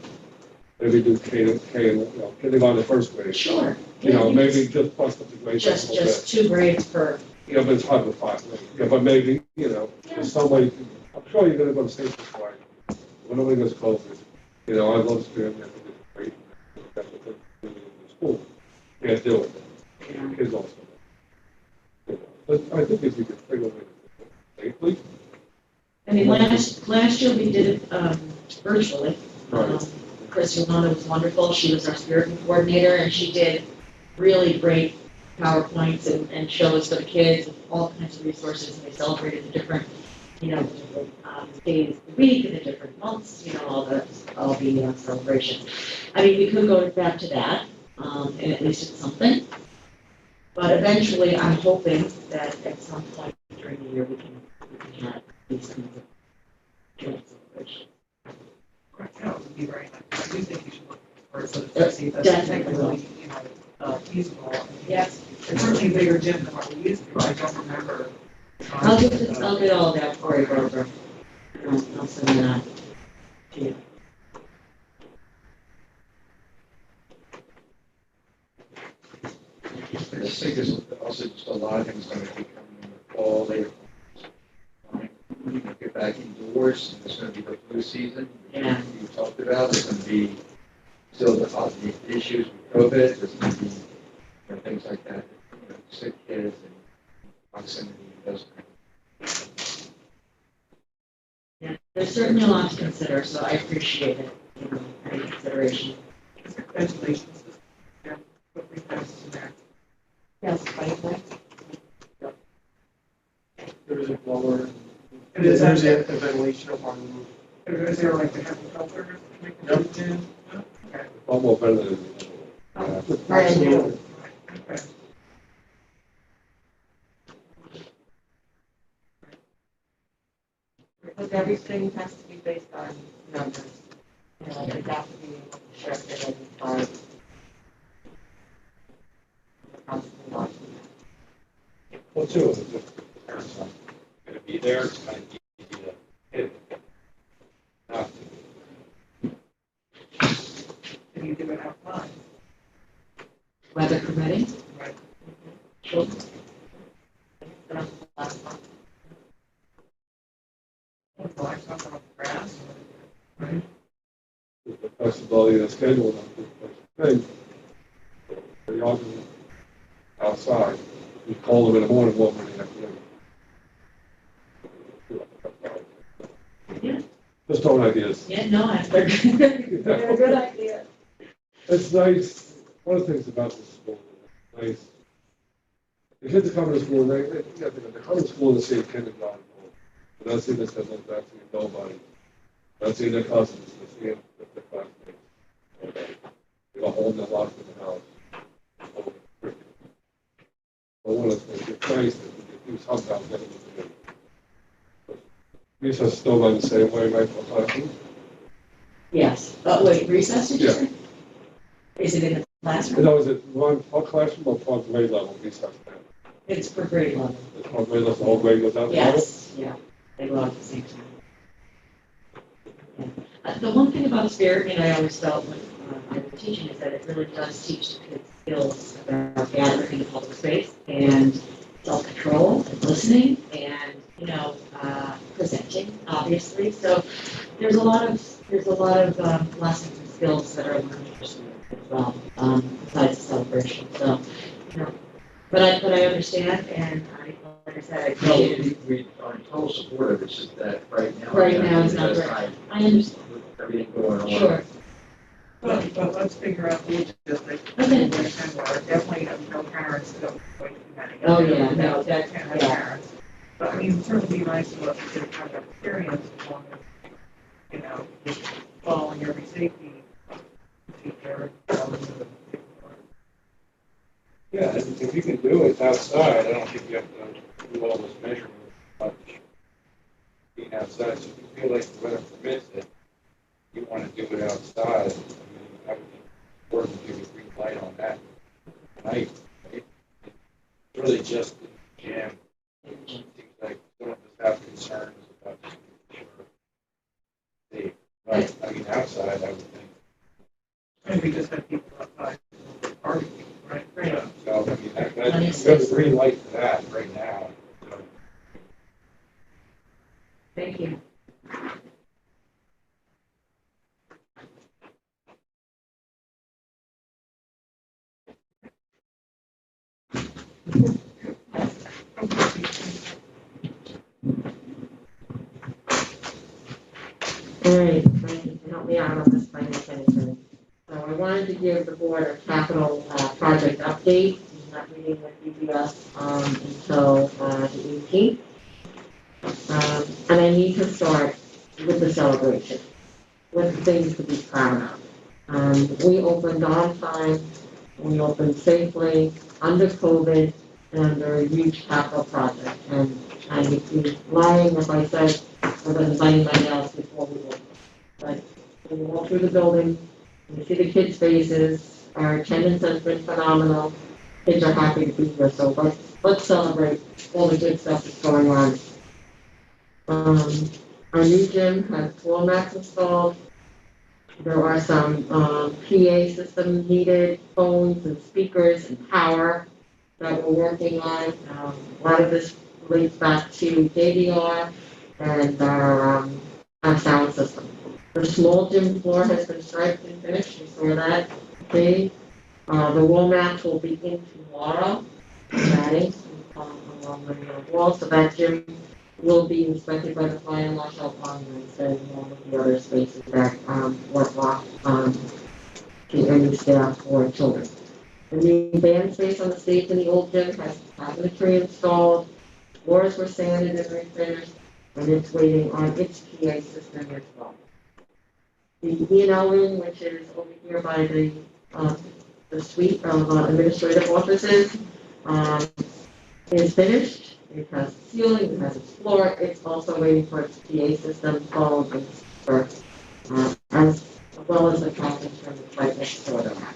maybe do K to K, getting on the first grade. Sure. Maybe just plus up the grades a little bit. Just 2 grades per. But it's hard with 5, but maybe, there's some way, I'm sure you're gonna go to safety line. When nobody goes COVID, I love Spirit, I think it's great. can't do it. Kids also. But I think if you could figure a way to safely. I mean, last year we did it virtually. Right. Chris Yolanda was wonderful. She was our spirit coordinator, and she did really great PowerPoints and shows for the kids, and all kinds of resources. And they celebrated the different, days of the week and the different months, all the celebrations. I mean, we could go back to that, and at least it's something. But eventually, I'm hoping that at some point during the year, we can have these kinds of joint celebrations. That would be very nice. I do think you should look for it, so to see if that's technically, feasible. Yes. It's certainly a bigger gym than what we used to, I don't remember. I'll get all that for you, Barbara. I'll send that to you. I just think there's also just a lot of things going to be coming in the fall. They get back indoors, and there's going to be the flu season. Yeah. You talked about, there's going to be still the issues with COVID, there's going to be things like that, sick kids and proximity and those kinds of things. Yeah, there's certainly a lot to consider, so I appreciate it, any consideration. Congratulations. Yeah, put three passes in there. Yes, right. There is a blower. It is There's a actually- ventilation up on the roof. Is there like a heavy filter? Yep. Okay. Almost better than. Absolutely. Okay. Because everything has to be based on numbers. They have to be shifted and by constantly watching. Well, too, if the parents aren't gonna be there, it's kind of easy to hit. Not to. Can you do it outside? Weather permitting. Right. Sure. Blacktop on the grass. Right. With the flexibility of the schedule, not the thing. Very often outside, you call them in the morning, what morning afternoon. Yeah. Just throwing ideas. Yeah, no, they're good idea. It's nice, one of the things about this school, is nice. The kids are coming to school, they're coming to school in the same kindergarten. They're not seeing this as not seeing nobody. Not seeing their cousins, they're seeing their classmates. They're holding their locked in the house. But one of the things, it's nice that we do sometimes get them to do. Recess is still going the same way, right, for classes? Yes. Oh, wait, recess, did you Yeah. say? Is it in the And classroom? that was it, one classroom or one grade level recess now? It's for grade level. It's one grade level, the whole grade goes out the level? Yes, yeah, they go out at the same time. Yeah. The one thing about Spirit, I always felt when I was teaching is that it really does teach the kids skills about gathering in public space and self-control and listening and, presenting, obviously. So there's a lot of lessons and skills that are learned for Spirit as well, besides the celebration. So, but I understand, and like I said, I No, appreciate it. we are in total support of it, it's just that right now. Right now, it's not just right. I understand. with everything going on. Sure. But let's figure out the logistics. Okay. Definitely have no parents that don't go to many. Oh, yeah, no, that, Can't have yeah. parents. But I mean, it'd certainly be nice to let the kids have that experience as long as, just following every safety procedure. Yeah, if you can do it outside, I don't think you have to do all those measurements. But being outside, so if you feel like the weather permits it, you want to do it outside, I mean, I would be important to give a green light on that. Tonight, it's really just the jam. It seems like some of us have concerns about just making sure. But, I mean, outside, I would think. And we just have people outside partying, right? Yeah, so, I mean, you have a green light for that right now. So, Thank you. All right, thank you for helping me out on this finance anything. So I wanted to give the board a capital, project update. We're not meeting with DBS, until, the 18th. And I need to start with the celebration, with the things to be proud of. We opened on time, we opened safely, under COVID, and under a huge capital project. And I would be lying if I said I wasn't biting my nails before we opened. But when you walk through the building, you see the kids' faces, our attendance has been phenomenal. Kids are happy to be here, so let's celebrate all the good stuff that's going on. Our new gym has floor mats installed. There are some, PA systems needed, phones and speakers and power that we're working on. A lot of this relates back to JDR and our sound system. The small gym floor has been striped and finished, you saw that, okay? The wall mats will be in tomorrow, matting, along the wall, so that gym will be inspected by the fire marshal on Wednesday, along with the other spaces that, were locked, to any staff or children. The new band space on the stage in the old gym has cabinetry installed, floors were sanded and refinished, and it's waiting on its PA system as well. The E&L room, which is over here by the suite of administrative offices, is finished. It has ceiling, it has its floor, it's also waiting for its PA system, phone, and for, as well as the conference room that's right next door to that.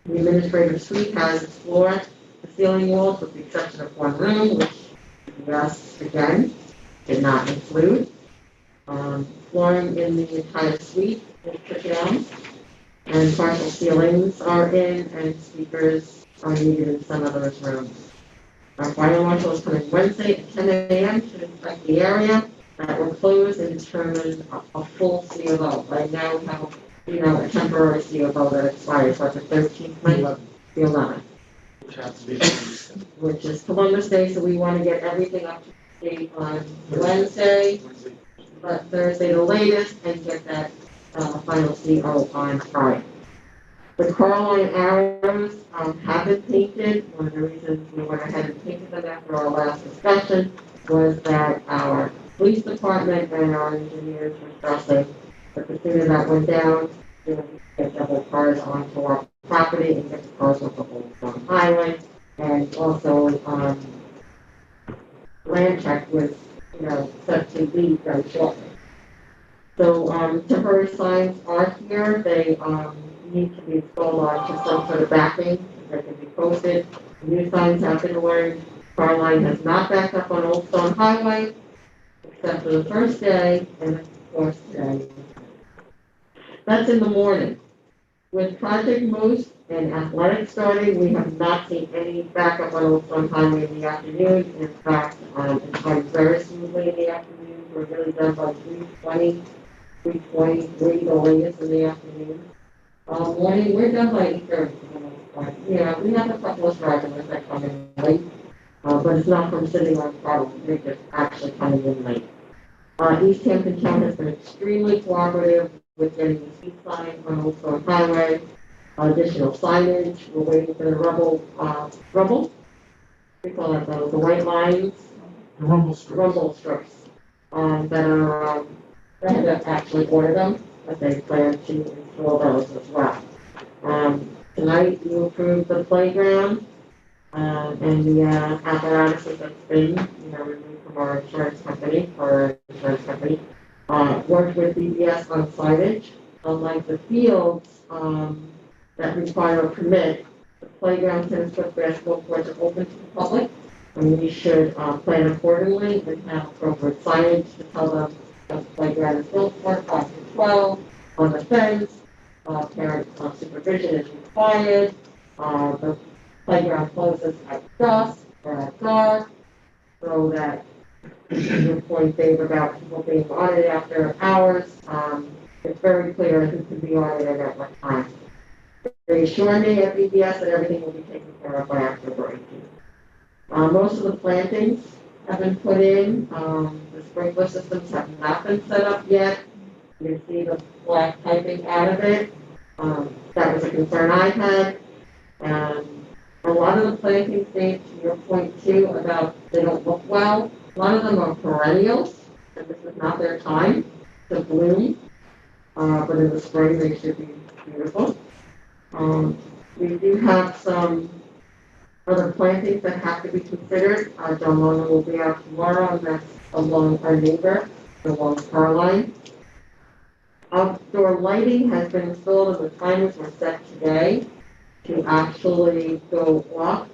The administrative suite has its floor, the ceiling walls, with the exception of one room, which yes, again, did not include. Flooring in the entire suite is put down, and partial ceilings are in, and speakers are needed in some of those rooms. Our fire marshal is coming Wednesday at 10 a.m. to inspect the area that will close and determine a full C of O. Right now, we have, a temporary C of O that expires, like the 13th night, the 11th. Which is Columbus Day, so we want to get everything up to date on Wednesday, but Thursday the latest, and get that final CO on Friday. The Coraline arrows have been painted. One of the reasons we went ahead and painted them after our last discussion was that our police department and our engineers were stressing that the sooner that went down, we could get double cars onto our property and get the cars off the whole highway. And also, land check was, set to be very shortly. So, temporary signs are here. They, need to be installed onto some sort of backing that can be posted. New signs have been ordered. Car line has not backed up on Old Stone Highway, except for the first day and the fourth day. That's in the morning. With Project Moose and athletics starting, we have not seen any backup on Old Stone Highway in the afternoon. In fact, it's going very smoothly in the afternoon. We're really done by 3:20, 3:23, the latest in the afternoon. Morning, we're done by 8:30 for the most part. Yeah, we have a couple of stragglers that come in late, but it's not from sitting on problem. They're just actually coming in late. East Hampton Town has been extremely cooperative with getting the speed sign on Old Stone Highway. Additional signage, we're waiting for the rubble, we call it the white lines. The rumble Strips, that are, they had to actually order them, but they plan to install those as well. Tonight you approved the playground, and the apparatuses that's been, removed from our insurance company, worked with DBS on signage. Unlike the fields, that require a permit, the playground, tennis court, basketball courts are open to the public, and we should, plan accordingly and have appropriate signage to tell them that the playground is built for 5 to 12 on the fence. Parent supervision is required. The playground closes at dusk or at dark, so that your point, Dave, about people being on it after hours, it's very clear who can be on it at what time. They assured me at BBS that everything will be taken care of by October 18th. Most of the plantings have been put in. The sprinkler systems have not been set up yet. You can see the black piping out of it. That was a concern I had. A lot of the plantings, Dave, to your point too, about they don't look well. A lot of them are perennials, and this is not their time to bloom. But in the spring, they should be beautiful. We do have some other plantings that have to be considered. John Lona will be out tomorrow, and that's along our neighbor, along Caroline. Outdoor lighting has been installed, and the timers were set today to actually go up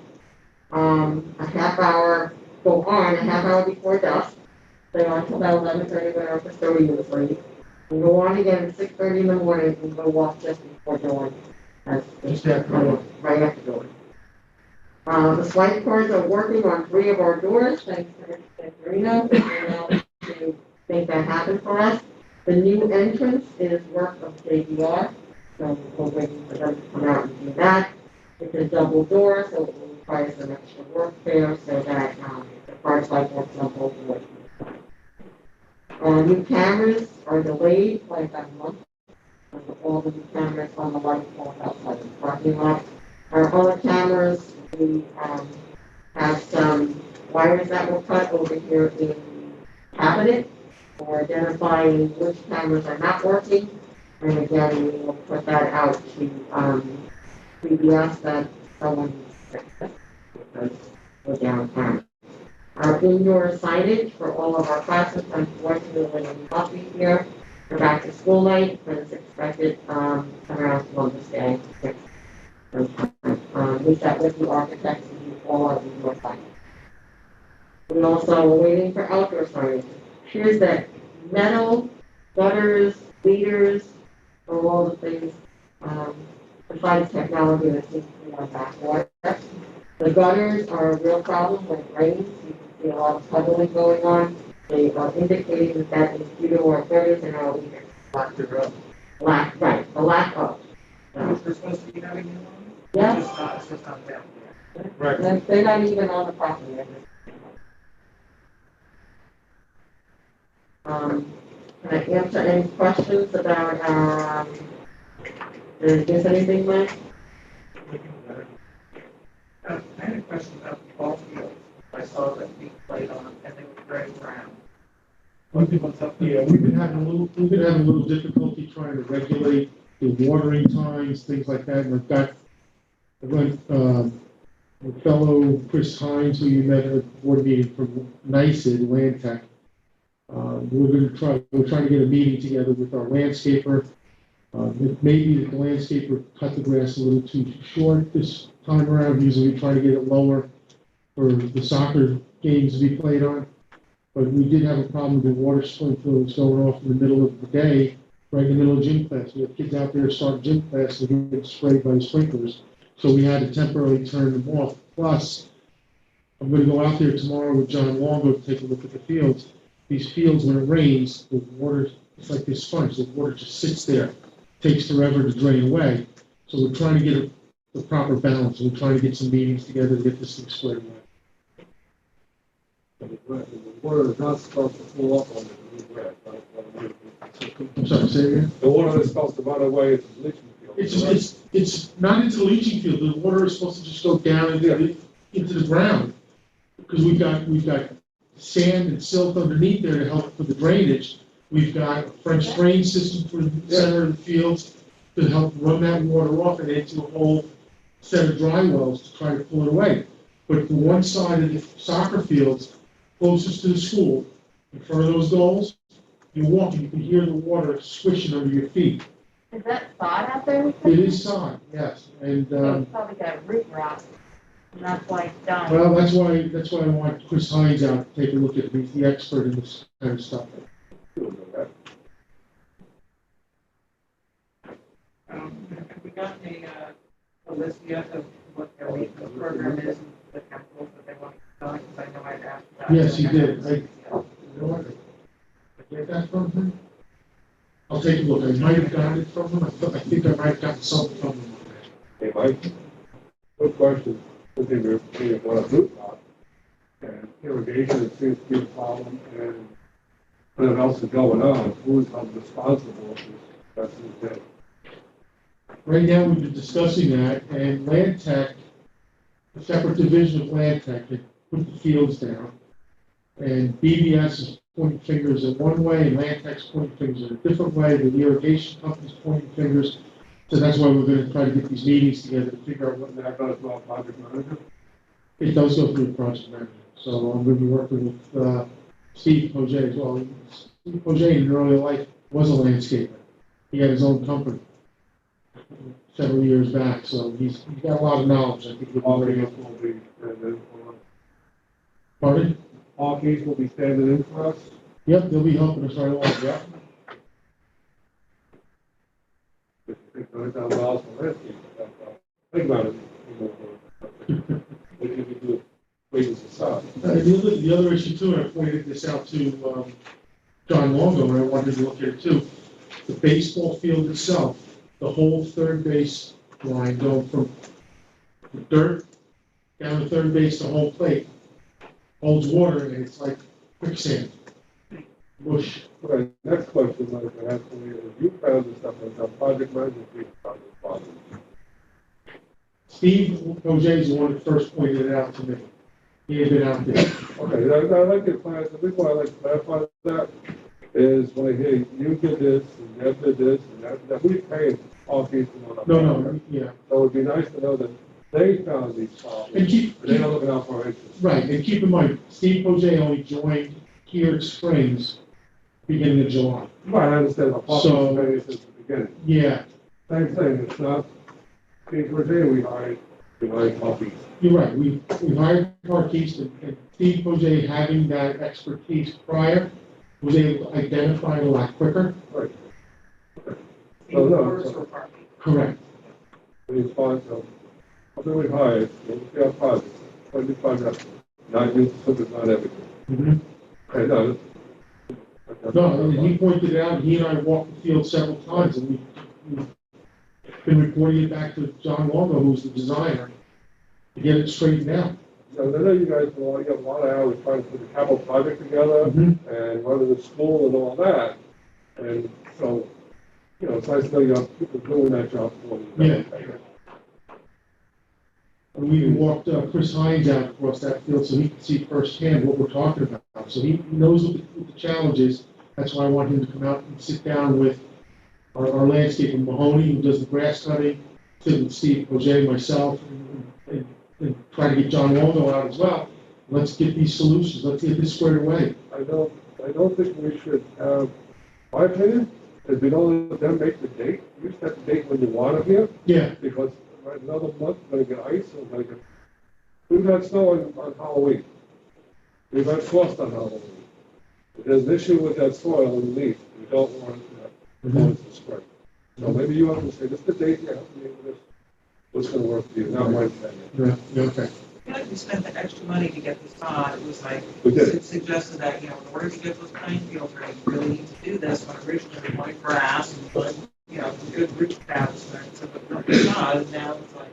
a half hour, go on a half hour before dusk. They are until about 11:30 when our custodian is ready. And go on again at 6:30 in the morning and go off just before dawn. Just after dawn. Right after dawn. The swipe cards are working on 3 of our doors, thanks to Mr. Marino, to make that happen for us. The new entrance is work of JDR, so we're waiting for them to come out and do that. It's a double door, so it will require some extra work there, so that the car swipe works on both doors. New cameras are delayed by about a month. All the new cameras on the light pole outside the parking lot. Our other cameras, we have some wires that were cut over here in the cabinet for identifying which cameras are not working. And again, we will put that out to BBS that someone needs to fix it because we're downtown. Our indoor signage for all of our classes, unfortunately, will not be here for back to school night, but it's expected around Columbus Day. We sat with the architects to do all our indoor signage. We also are waiting for outdoor signage. Here's that metal, gutters, leaders, or all the things, besides technology that seems to be on backwater. The gutters are a real problem when it rains. You can see a lot of puddling going on. They are indicating that that is due to our gutters and our leaders. Right, a lack of. We're supposed to be having new ones? Yes. It's just not them. Right. They're not even on the property. Can I answer any questions about, did I miss anything, Mike? I had a question about the ball fields. I saw that being played on, and they were very brown. What's up there? Yeah, we've been having a little difficulty trying to regulate the watering times, things like that, and I've got a fellow Chris Hines, who you met at a board meeting from NICED, Land Tech. We're trying to get a meeting together with our landscaper. It may be that the landscaper cut the grass a little too short this time around. Usually we try to get it lower for the soccer games to be played on. But we did have a problem with the water sprinklers going off in the middle of the day, right in the middle of gym class. We had kids out there starting gym class and getting sprayed by the sprinklers. So we had to temporarily turn them off. Plus, I'm going to go out there tomorrow with John Longo to take a look at the fields. These fields, when it rains, the water, it's like this sponge, the water just sits there. Takes forever to drain away. So we're trying to get the proper balance. We're trying to get some meetings together to get this thing squared away. The water is not supposed to flow up on the grass, right? I'm sorry, say it again? The water is supposed to run away into the leaching field. It's not into the leaching field. The water is supposed to just go down into the ground. Because we've got sand and silt underneath there to help for the drainage. We've got a French drain system for the center of the fields to help run that water off and into a whole set of dry wells to try to pull it away. But the one side of the soccer fields closest to the school, in front of those goals, you walk and you can hear the water swishing under your feet. Is that sod out there? It is sod, yes, and, So it's probably got root rot, and that's why it's dying. well, that's why I want Chris Hines out to take a look at it. He's the expert in this kind of stuff. Have we gotten a list yet of what their maintenance program is and the chemicals that they want to be done? Because I know I'd asked that. Yes, he did. You know what? I get that from him. I'll take a look. I might have gotten it from him. I think I might have gotten something from him. Okay, Mike, good question. I think we're seeing a lot of rooftop and irrigation seems to be a problem and what else is going on? Who's responsible for this? That's the thing. Right now, we've been discussing that, and Land Tech, a separate division of Land Tech, had put the fields down. And BBS is pointing fingers in one way, and Land Tech's pointing fingers in a different way, the irrigation company's pointing fingers. So that's why we're gonna try to get these meetings together to figure out what That goes to our project manager. it does go through the project manager. So I'm gonna be working with, Steve Pogé as well. Steve Pogé in earlier life was a landscaper. He had his own company several years back, so he's got a lot of knowledge. I think he'll All be these very will be standing in for us. Pardon? All these will be standing in for us. Yep, they'll be helping us right along, yeah. If you think $9,000 for landscape, think about it. What can we do? Wages aside. The other issue too, and I pointed this out to, John Longo, and I wanted to look at it too. The baseball field itself, the whole third base line going from the dirt down to third base to home plate holds water and it's like quicksand, mush. Okay, next question, Mike, I have for you, is you found this stuff as a project manager, you found this problem. Steve Pogé is the one that first pointed it out to me. He had been out there. Okay, I like your plans, the reason why I like to clarify that is when I hear you did this, and Deb did this, and that we pay all these. No, yeah. So it'd be nice to know that they found these problems, And keep, they're not looking out for our interests. right, and keep in mind, Steve Pogé only joined here at Springs beginning of July. Right, I understand, the So- problem is since the beginning. Yeah, Same thing, it's not, Steve Virginia, we hired puppies. you're right, we hired Mark East, and Steve Pogé, having that expertise prior, was able to identify it a lot quicker. Right. Even no, worse so- for parking. Correct. We respond to, after we hired, we'll see our projects, 25, not used, so it's not everything. Mm-hmm. Okay, no. No, and he pointed it out, he and I walked the field several times, and we've been reporting it back to John Longo, who's the designer, to get it straightened out. So I know you guys, you have a lot of hours trying to put the capital project together Mhm. and running the school and all that. And so, you know, it's nice to know you have people doing that job for you. Yeah. And we even walked Chris Hines out across that field so he could see firsthand what we're talking about. So he knows what the challenge is. That's why I want him to come out and sit down with our landscaper Mahoney, who does the grass cutting, sit with Steve Pogé, myself, and try to get John Longo out as well. Let's get these solutions. Let's get this squared away. I don't think we should have, my opinion, is we don't let them make the date. You set the date when you want them here, Yeah, because right another month, we're gonna get ice, or we're gonna get, we've had snow on Halloween. We've had frost on Halloween. There's an issue with that soil underneath. We don't want that going into the spring. So maybe you have to say, this is the date you have to make this. What's gonna work for you, not my opinion. yeah, okay. I feel like we spent the extra money to get this on. It was like, We did. it suggested that, in order to get those pine fields ready, you really need to do this, when originally we wanted grass and wanted, good root paths and so but it's not, and now it's like,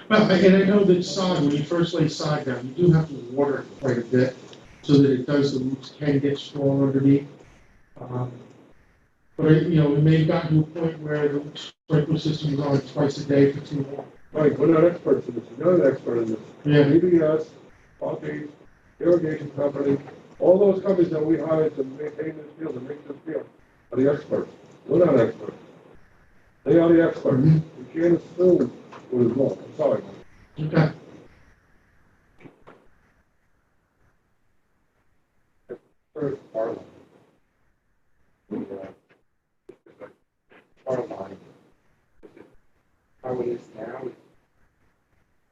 Well, and I know that sod, when you first lay sod down, you do have to water it quite a bit so that it does, the roots can get strong underneath. But it may have gotten to a point where the sprinkler system was on twice a day for too long. Mike, we're not experts in this, you're not an expert in this. Yeah. PBS, Coffee, Irrigation Company, all those companies that we hired to maintain this field and make this field are the experts. We're not experts. They are the experts. Mhm. We can't assume what is wrong. I'm sorry, Mike. Okay. First, our line. Our line. How it is now, is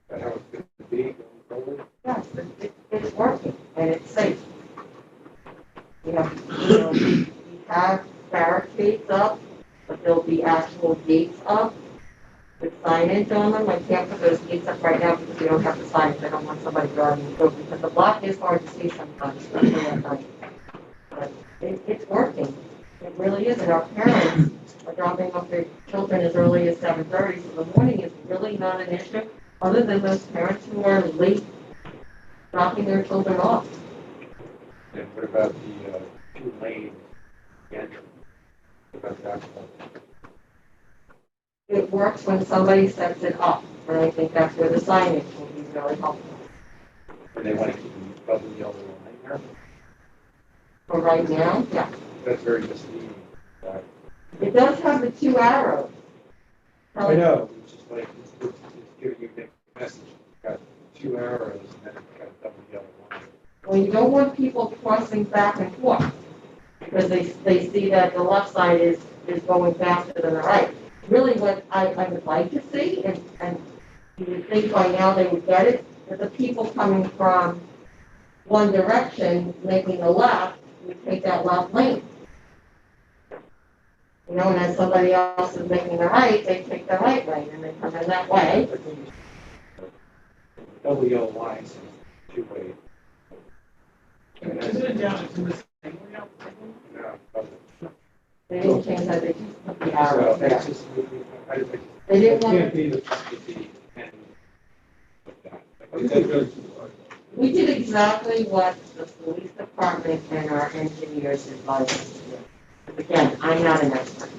that how it's going to be going forward? Yes, it's working and it's safe. We have barricades up, but there'll be actual gates up with signage on them. I can't put those gates up right now because we don't have the signage. I don't want somebody driving through because the block is hard to see sometimes, especially at night. But it's working. It really is. And our parents are dropping off their children as early as 7:30, so the morning is really not an issue, other than those parents who are late dropping their children off. And what about the two lanes, the entrance? What about that one? It works when somebody sets it up, and I think that's where the signage will be really helpful. Or they want to keep the double yellow line there? For right now, yeah. That's very misleading. It does have the two arrows. I know, it's just like, it's giving you a mixed message. It's got two arrows and then it's got a double yellow line. Well, you don't want people crossing back and forth, because they see that the left side is going faster than the right. Really, what I would like to see, and you would think by now they would get it, that the people coming from one direction, making a left, would take that left lane. You know, and as somebody else is making the right, they take the right lane, and they come in that way. Double yellow lines, two ways. Isn't it down to the same? They didn't change that, they just put the So arrows it's there. just, They didn't it want, can't be the and like that. we did exactly what the police department and our engineers advised us to do. Again, I'm not an expert.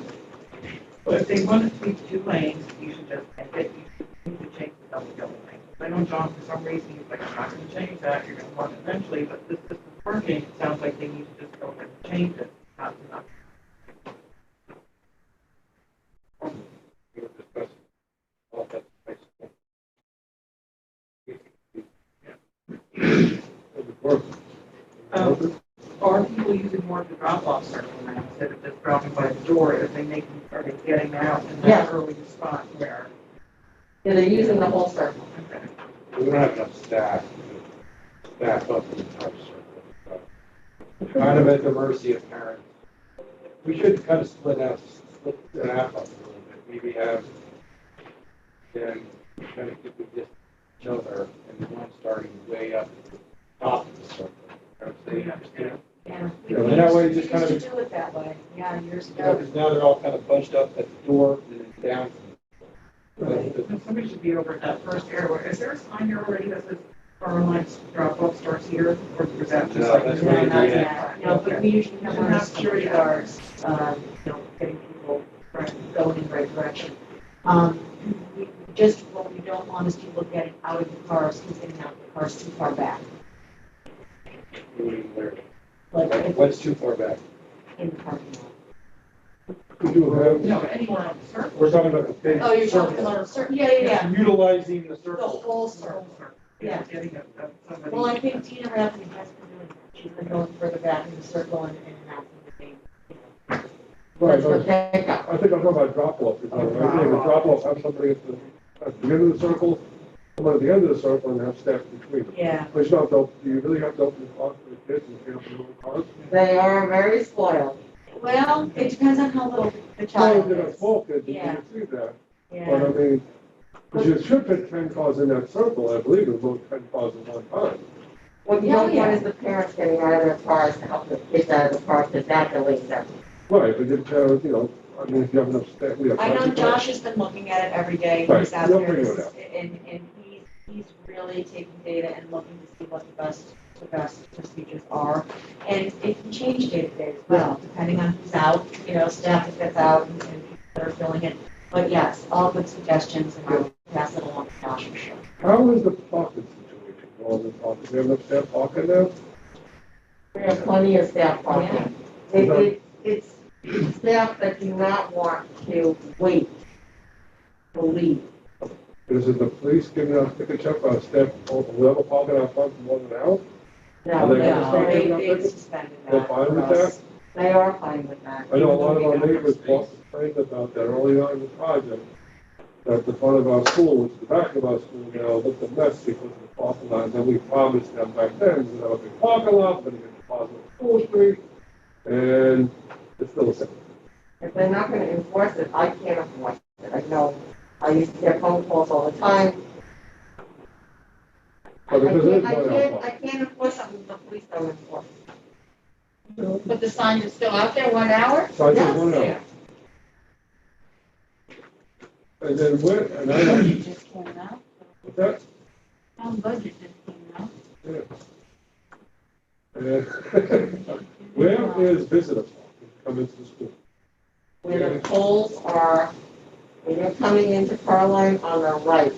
But if they want to keep two lanes, you should just make it, you need to change the double yellow lane. I know John, for some reason, he's like, I'm not gonna change that, you're gonna want it eventually, but this is working, it sounds like they need to just go ahead and change it, not. We were discussing all that space. It would work. Are people using more of the drop-off circle now instead of just dropping by the door? Are they getting out in Yeah. that early spot where? Yeah, they're using the whole circle. Okay. We don't have enough staff to staff up the entire circle. So, kind of at the mercy of parents. We should kind of split staff up a little bit. Maybe have them kind of keep with each other and one starting way up at the top of the circle. You know what I'm saying? Understand. Yeah. Yeah, and that way just kind of- We used to do it that way, yeah, years You know, ago. because now they're all kind of bunched up at the door and then down. And somebody should be over at that first area. Is there a sign here already that says Far Lights drop-off starts here? Or is that just No, like? that's No, right at not the end. yet. No, but we usually have our security guards, getting people going in the right direction. Just what we don't want is people getting out of the cars, who's getting out of the cars too far back. Like What's too far back? in the parking lot. Could you have, No, anyone on the circle. we're talking about the big Oh, you're talking circle. about a certain, yeah. Utilizing the The circle. whole circle. Yeah. Getting somebody. Well, I think Tina Rafferty has been doing that. She's been going further back in the circle and out in the game. Right, That's the but pickup. I think I'm talking about drop-off. You're talking about, I think a drop-off, have somebody at the beginning of the circle, someone at the end of the circle, and have staff between them. Yeah. But you don't, do you really have to open the car for the kids and can't open the cars? They are very spoiled. Well, it depends on how little the No, child they're not is. small kids, you Yeah. can see that. But I Yeah. mean, because you should fit 10 cars in that circle, I believe, it's about 10 cars at one time. What you Yeah, don't yeah. want is the parents getting out of their cars to help the kids out of the cars, because that delays them. Right, but you know, I mean, if you have enough staff, we have. I know plenty of Josh has been looking at it every day. Right, He's out he'll there, figure it this out. is- and he's really taking data and looking to see what the best procedures are. And it can change day to day as well, depending on who's out, staff that gets out and people that are filling it. But yes, all good suggestions, and I'll pass it along to Josh for sure. How is the parking situation? All the parking, do you have enough staff parking there? We have plenty of staff parking. It's staff that do not want to wait to leave. Is it the police giving us ticket check for staff, whoever parking out front for more than an hour? No, Are they gonna no, start giving up They tickets? suspended They're that fine for with us. they are fine with that. I know a lot of Even our though we don't have neighbors space. complained about that early on in the project, that the front of our school, which is the back of our school now, looked a mess because of the parking lot, and then we promised them back then, we're gonna have a big parking lot, we're gonna get the parking on School Street, and it's still the same. If they're not gonna enforce it, I can't enforce it. I know, I used to get phone calls all the time. But because it is I going can't, out. I can't enforce something the police don't enforce. But the sign is still out there 1 hour? Sign says 1 hour. Yes. And then where, and I don't, Budget just came out. what's that? Town budget just came out. Where is visitor parking coming to the school? Where the poles are, when you're coming into Caroline on the right,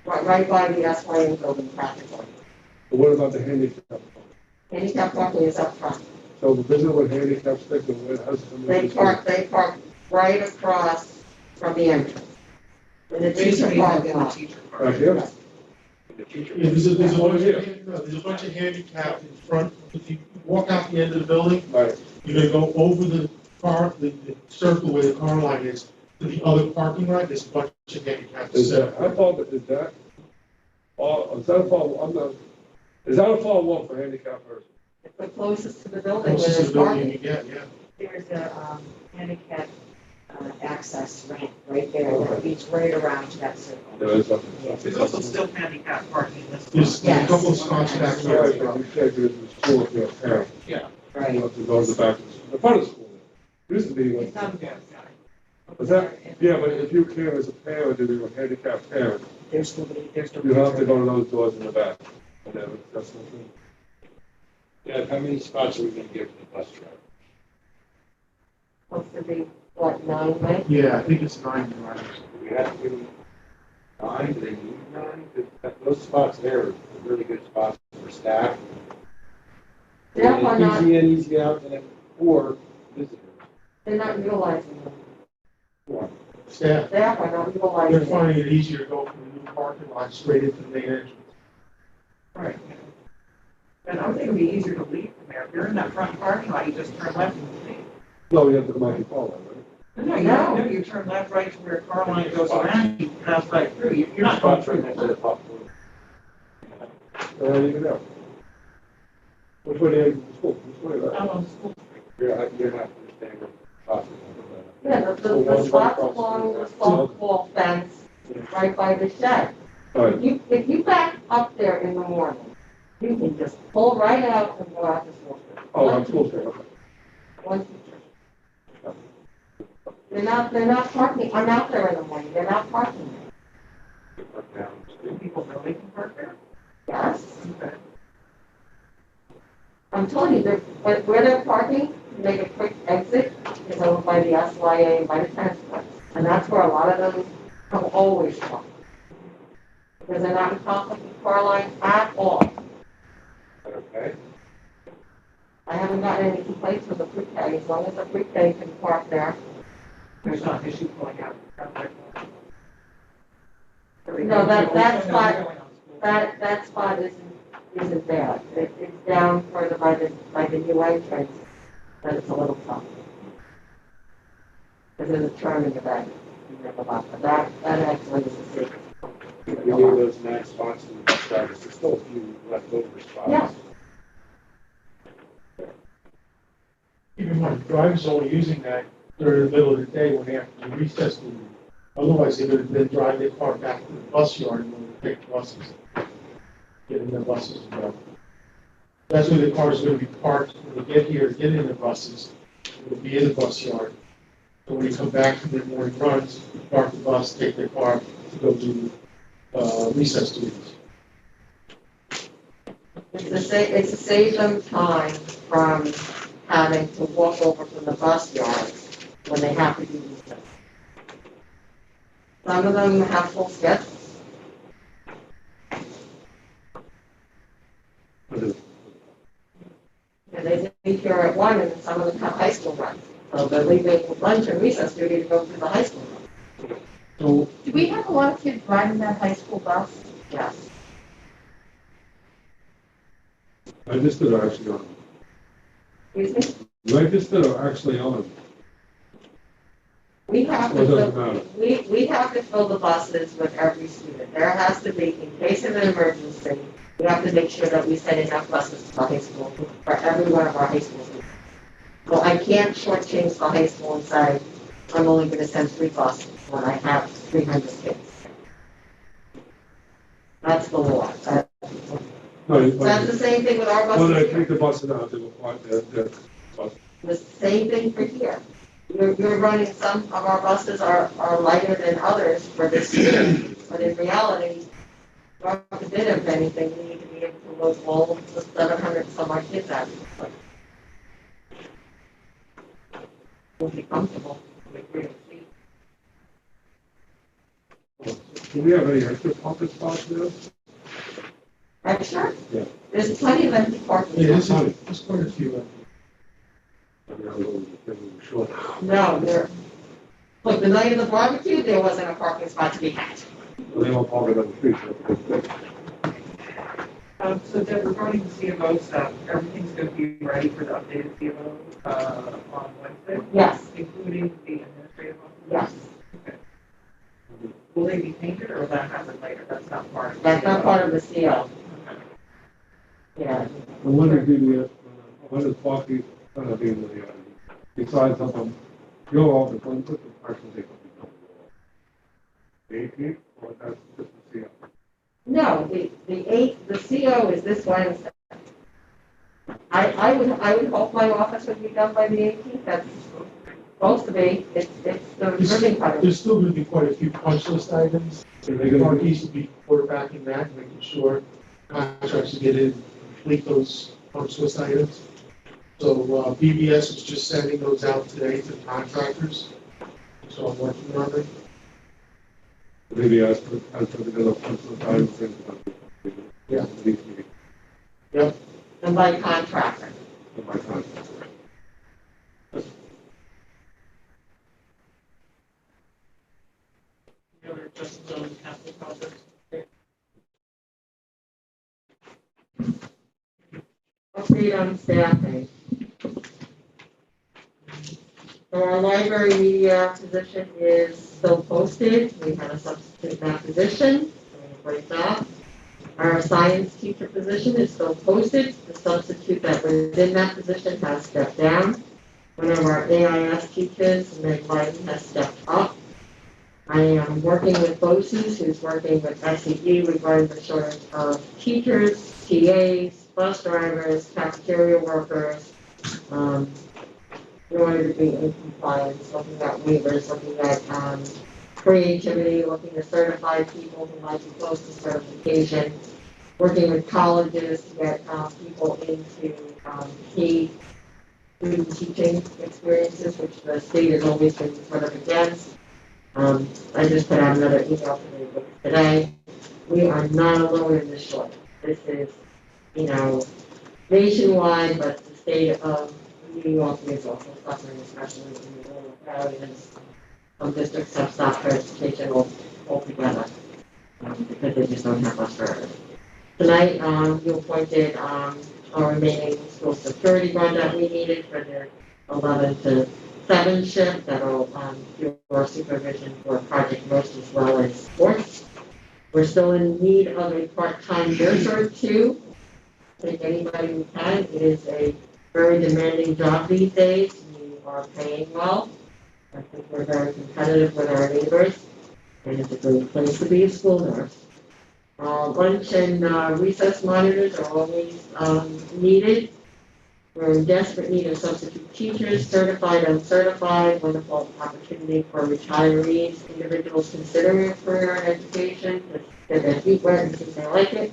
right by the SYM building practically. But what about the handicap parking? Handicap parking is up front. So the visitor with handicap stick, and where has to They park right across from the entrance. In the teacher Basically, in parking the lot. teacher Right parking. here? Yeah, there's a bunch of handicap in front, if you walk out the end of the building, Right. you're gonna go over the circle where the car line is, to the other parking lot, there's a bunch of handicap. Is that, how far is that? Or, is that a far, I'm not, is that a far walk for handicap person? It's the closest to the building where Closest to there's the building parking. you get, yeah. There's a handicap access ramp right there that leads right around to that circle. There is something. There's also still handicap parking in this. There's a couple of spots back there. Right, but you said there's a school if you're a parent. Yeah. You have to go to the back, the front of the school. Used to be like. It's not bad. Is that, yeah, but if you care as a parent, if you're a handicapped parent, There's nobody, there's no. you have to go to those doors in the back. And that's something. Yeah, how many spots are we gonna give to the bus driver? Supposed to be, what, 9, right? Yeah, I think it's 9 drivers. Do we have to give them 9? Do they need 9? 'Cause those spots there are really good spots for staff. Yeah, why not? Easy in, easy out, or visitors. They're not utilizing them. Staff, Staff are not they're utilizing them. finding it easier to go from the new parking lot straight into the main entrance. Right. And I would think it'd be easier to leave from there. If you're in that front parking lot, you just turn left and leave. No, you have to come out and follow, right? No, you turn left right to where car line goes around, you pass right through. You're not going Spots right through next to that. the popcorn. You can know. Which way they, school, which way that? Out on School Street. You're not understanding the process. Yeah, the spots along the softball fence, right by the shed. All right, If you back up there in the morning, you can just pull right out and go out to school. oh, on School Street, okay. One teacher. They're not parking, I'm out there in the morning, they're not parking. Do people know they can park there? Yes. Okay. I'm telling you, where they're parking, to make a quick exit, is over by the SYA and by the tennis courts. And that's where a lot of them have always parked. Because they're not in conflict with car lines at all. Okay. I haven't gotten any complaints with the pre-K, as long as the pre-K can park there. There's not an issue pulling out. No, that spot isn't there. It's down further by the new entrance, but it's a little tough. Because there's a turn in the back. But that actually is a safe. We gave those 9 spots to the bus drivers. There's still a few leftover spots. Yeah. Keep in mind, drivers are only using that during the middle of the day when they have to recess. Otherwise, they're gonna then drive their car back to the bus yard when they take the buses. Get in the buses and go. That's where the cars are gonna be parked when they get here, get in the buses. It'll be in the bus yard. So when they come back from their morning runs, park the bus, take their car to go do, recess duties. It's to save them time from having to walk over from the bus yards when they have to do this. Some of them have full schedules. And they leave here at 1, and some of them have high school runs. So they're leaving lunch and recess duty to go to the high school run. So, Do we have a lot of kids riding that high school bus? Yes. Registered or actually on? Excuse me? Registered or actually on? We have Or doesn't to, matter? we have to fill the buses with every student. There has to be, in case of an emergency, we have to make sure that we send enough buses to the high school for every one of our high school students. So I can't shortchange the high school and say, I'm only gonna send 3 buses when I have 300 kids. That's the law. No, That's the same thing with our well, they buses take here. the bus and out, they will park their bus. The same thing for here. you're running, some of our buses are lighter than others for this student, but in reality, God forbid if anything, we need to be able to load all the 700 some odd kids out. We'll be comfortable with real seats. Do we have any extra parking spots there? Extra? Yeah. There's plenty of empty parking. Yeah, spots. there's quite a few. I mean, I'm a little short. No, look, the night of the barbecue, there wasn't a parking spot to be had. They won't park it on the street. So Deb, regarding the CFO stuff, everything's gonna be ready for the updated CFO, on Wednesday, Yes, including the administrative office? yes. Will they be painted or will that happen later? That's not part of the That's not CFO? part of the CO. Okay. Yeah. When is parking gonna be in the, besides up on your office, when put the parking ticket? The 18th, or that's just the CO? No, the CO is this Wednesday. I would hope my office would be done by the 18th. That's supposed to be. It's the ribbon cutting. There's still gonna be quite a few punch list items. Our piece will be quarterbacking that, making sure contractors get in, complete those punch list items. So, BBS is just sending those out today to the contractors. So I'm working on it. Maybe I put together some time things. Yeah. And by contractor. In my time. Any other questions on the capital projects? Update on staffing. So our library media position is still posted. We have a substitute in that position. Doing a great job. Our science teacher position is still posted. The substitute that was in that position has stepped down. One of our AIS teachers, Meg Lighton, has stepped up. I am working with BOSUS, who's working with SED regarding the shortage of teachers, TAs, bus drivers, cafeteria workers, in order to be in compliance, looking at waivers, looking at creativity, looking at certified people who might be close to certification, working with colleges to get people into key student teaching experiences, which the state has always been sort of against. I just put out another email today. We are not alone in this shortage. This is, nationwide, but the state of New York is also suffering, especially in the rural areas. Some districts have stopped transportation altogether because they just don't have bus drivers. Tonight, you appointed our remaining school security guard that we needed for the 11 to 7 shift that'll do our supervision for Project Most as well as sports. We're still in need of a part-time nurse or two. Take anybody we can. It is a very demanding job these days. We are paying well. I think we're very competitive with our neighbors, and it's a great place to be a school nurse. Lunch and recess monitors are always needed. We're in desperate need of substitute teachers, certified, uncertified, wonderful opportunity for retirees, individuals considering a career in education, to get their feet wet and see if they like it.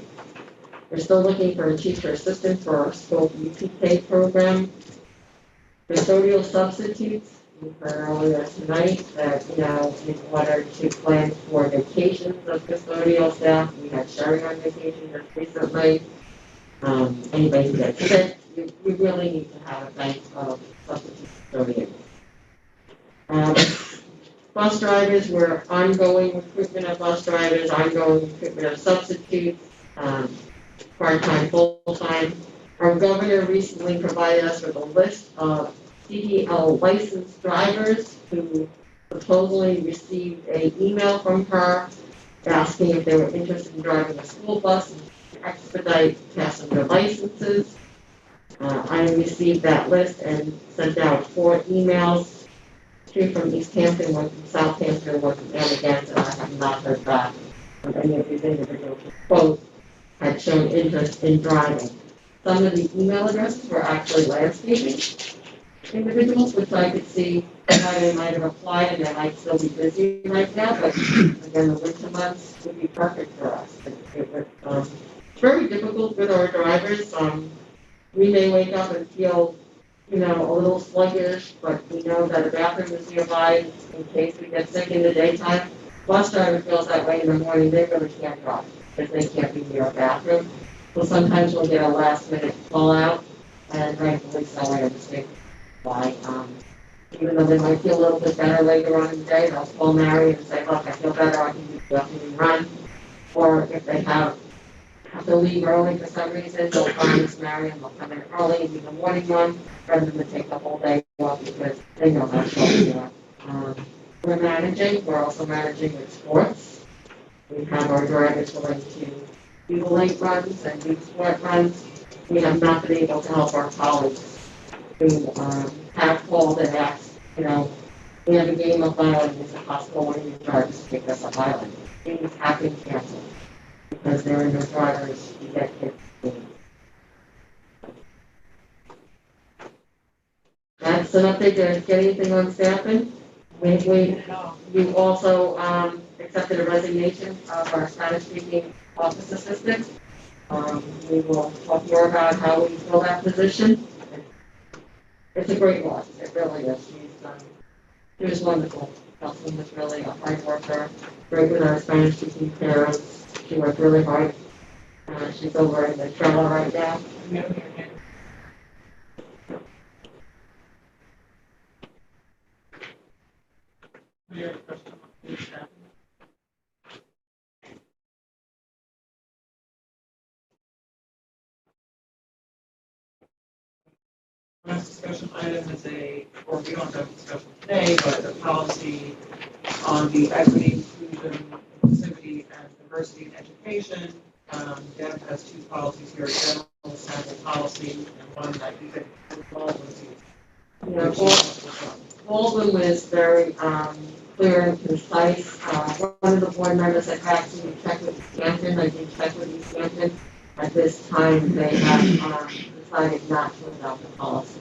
We're still looking for a teacher assistant for our school UPK program. Custodial substitutes, we heard earlier tonight that, in order to plan for vacations of custodial staff, we had Sherry on vacation just recently. Anybody who gets sick, we really need to have a bank of substitute custodians. Bus drivers, we're ongoing recruitment of bus drivers, ongoing recruitment of substitutes, part-time, full-time. Our governor recently provided us with a list of CDL licensed drivers who supposedly received an email from her asking if they were interested in driving a school bus and expedite passenger licenses. I received that list and sent out 4 emails, 2 from East Hampton, 1 from Southampton, 1 from Amagansett, and I have not heard back from any of these individuals. Both had shown interest in driving. Some of the email addresses were actually landscaping. individuals, which I could see why they might have applied and they might still be busy right now, but again, the winter months would be perfect for us. It's very difficult with our drivers. We may wake up and feel, a little sluggish, but we know that a bathroom is nearby in case we get sick in the daytime. Bus driver feels that way in the morning, they really can't drive because they can't be near a bathroom. So sometimes we'll get a last minute call out, and rightfully so, I understand why. Even though they might feel a little bit better later on in the day, they'll call Mary and say, look, I feel better, I can do the afternoon run. Or if they have to leave early for some reason, they'll promise Mary and they'll come in early and do the morning run, rather than take the whole day off because they know how short we are. We're also managing with sports. We have our drivers willing to do the late runs and do sport runs. We have not been able to help our colleagues who have called and asked, we have a game of violin, is it possible one of your drivers to take us a violin? Things have been canceled because there are no drivers to get kids. That's an update. Did I get anything on staffing? You also accepted a resignation of our Spanish-speaking office assistant. We will talk more about how we fill that position. It's a great loss. It really is. She was wonderful. Nelson was really a hard worker, great with our Spanish-speaking parents. She worked really hard. She's over in the trailer right now. Last discussion item is or we don't have a discussion today, but a policy on the equity, inclusion, inclusivity, and diversity in education. Deb has two policies here, a general sample policy and one that you could involve Baldwin was very clear and concise. One of the board members had asked me to check with East Hampton. I did check with East Hampton. At this time, they have decided not to adopt the policy.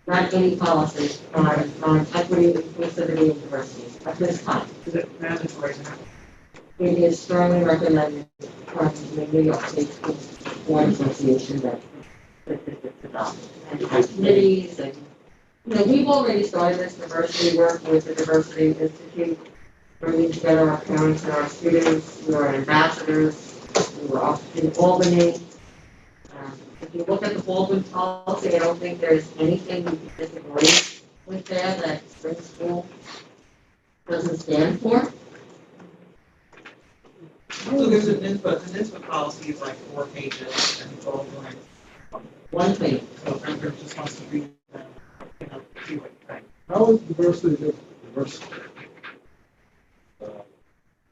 Not any policy on equity, inclusivity, and diversity at this time. Is it mandatory now? It is strongly recommended from the New York State School Board Association that it's adopted. And has committees and, we've already started this diversity work with the Diversity Institute, bringing together our parents and our students. We are ambassadors. We were off in Albany. If you look at the Baldwin policy, I don't think there's anything you can disagree with there that spring school doesn't stand for. So there's an input, and NISBA policy is like 4 pages, and it's all going. One thing. So Edgar just wants to read them, see what you think. How is diversity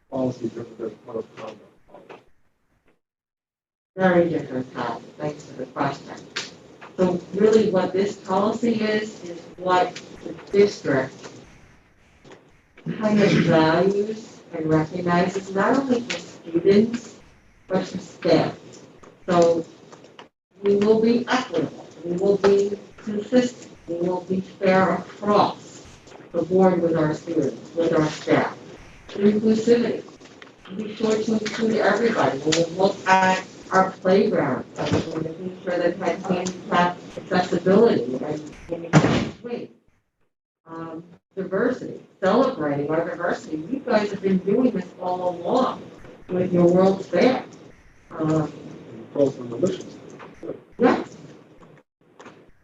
policy different than code of conduct policy? Very different topic. Thanks for the question. So really what this policy is what the district kind of values and recognizes not only for students, but for staff. So we will be equitable, we will be consistent, we will be fair across the board with our students, with our staff. Inclusivity, be sure to include everybody. When we look at our playground, we're making sure that it has handicap accessibility and handicap swing. Diversity, celebrating our diversity. You guys have been doing this all along with your World's Fair. Both from the mission. Yes.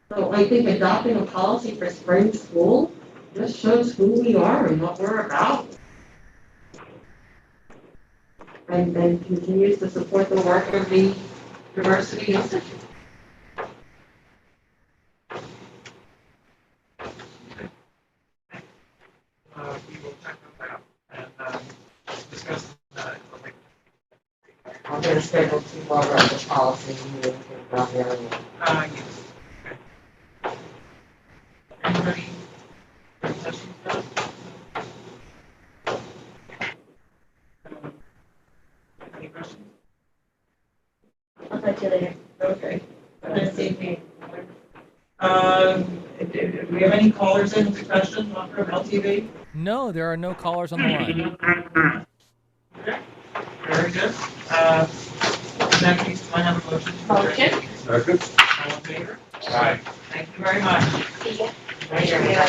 So I think adopting a policy for spring school just shows who we are and what we're about. And continues to support the work of the Diversity Institute. We will check on that and discuss that. I'm going to schedule 2 more of the policy meetings in the area. Yes. Okay. Anybody? Any questions now? Any questions? I'll talk to you later. Okay. safety. Do we have any callers in with questions from LTV? No, there are no callers on the line. Very good. In that case, do I have a motion? Motion. Second. All in favor? Aye. Thank you very much. Yeah.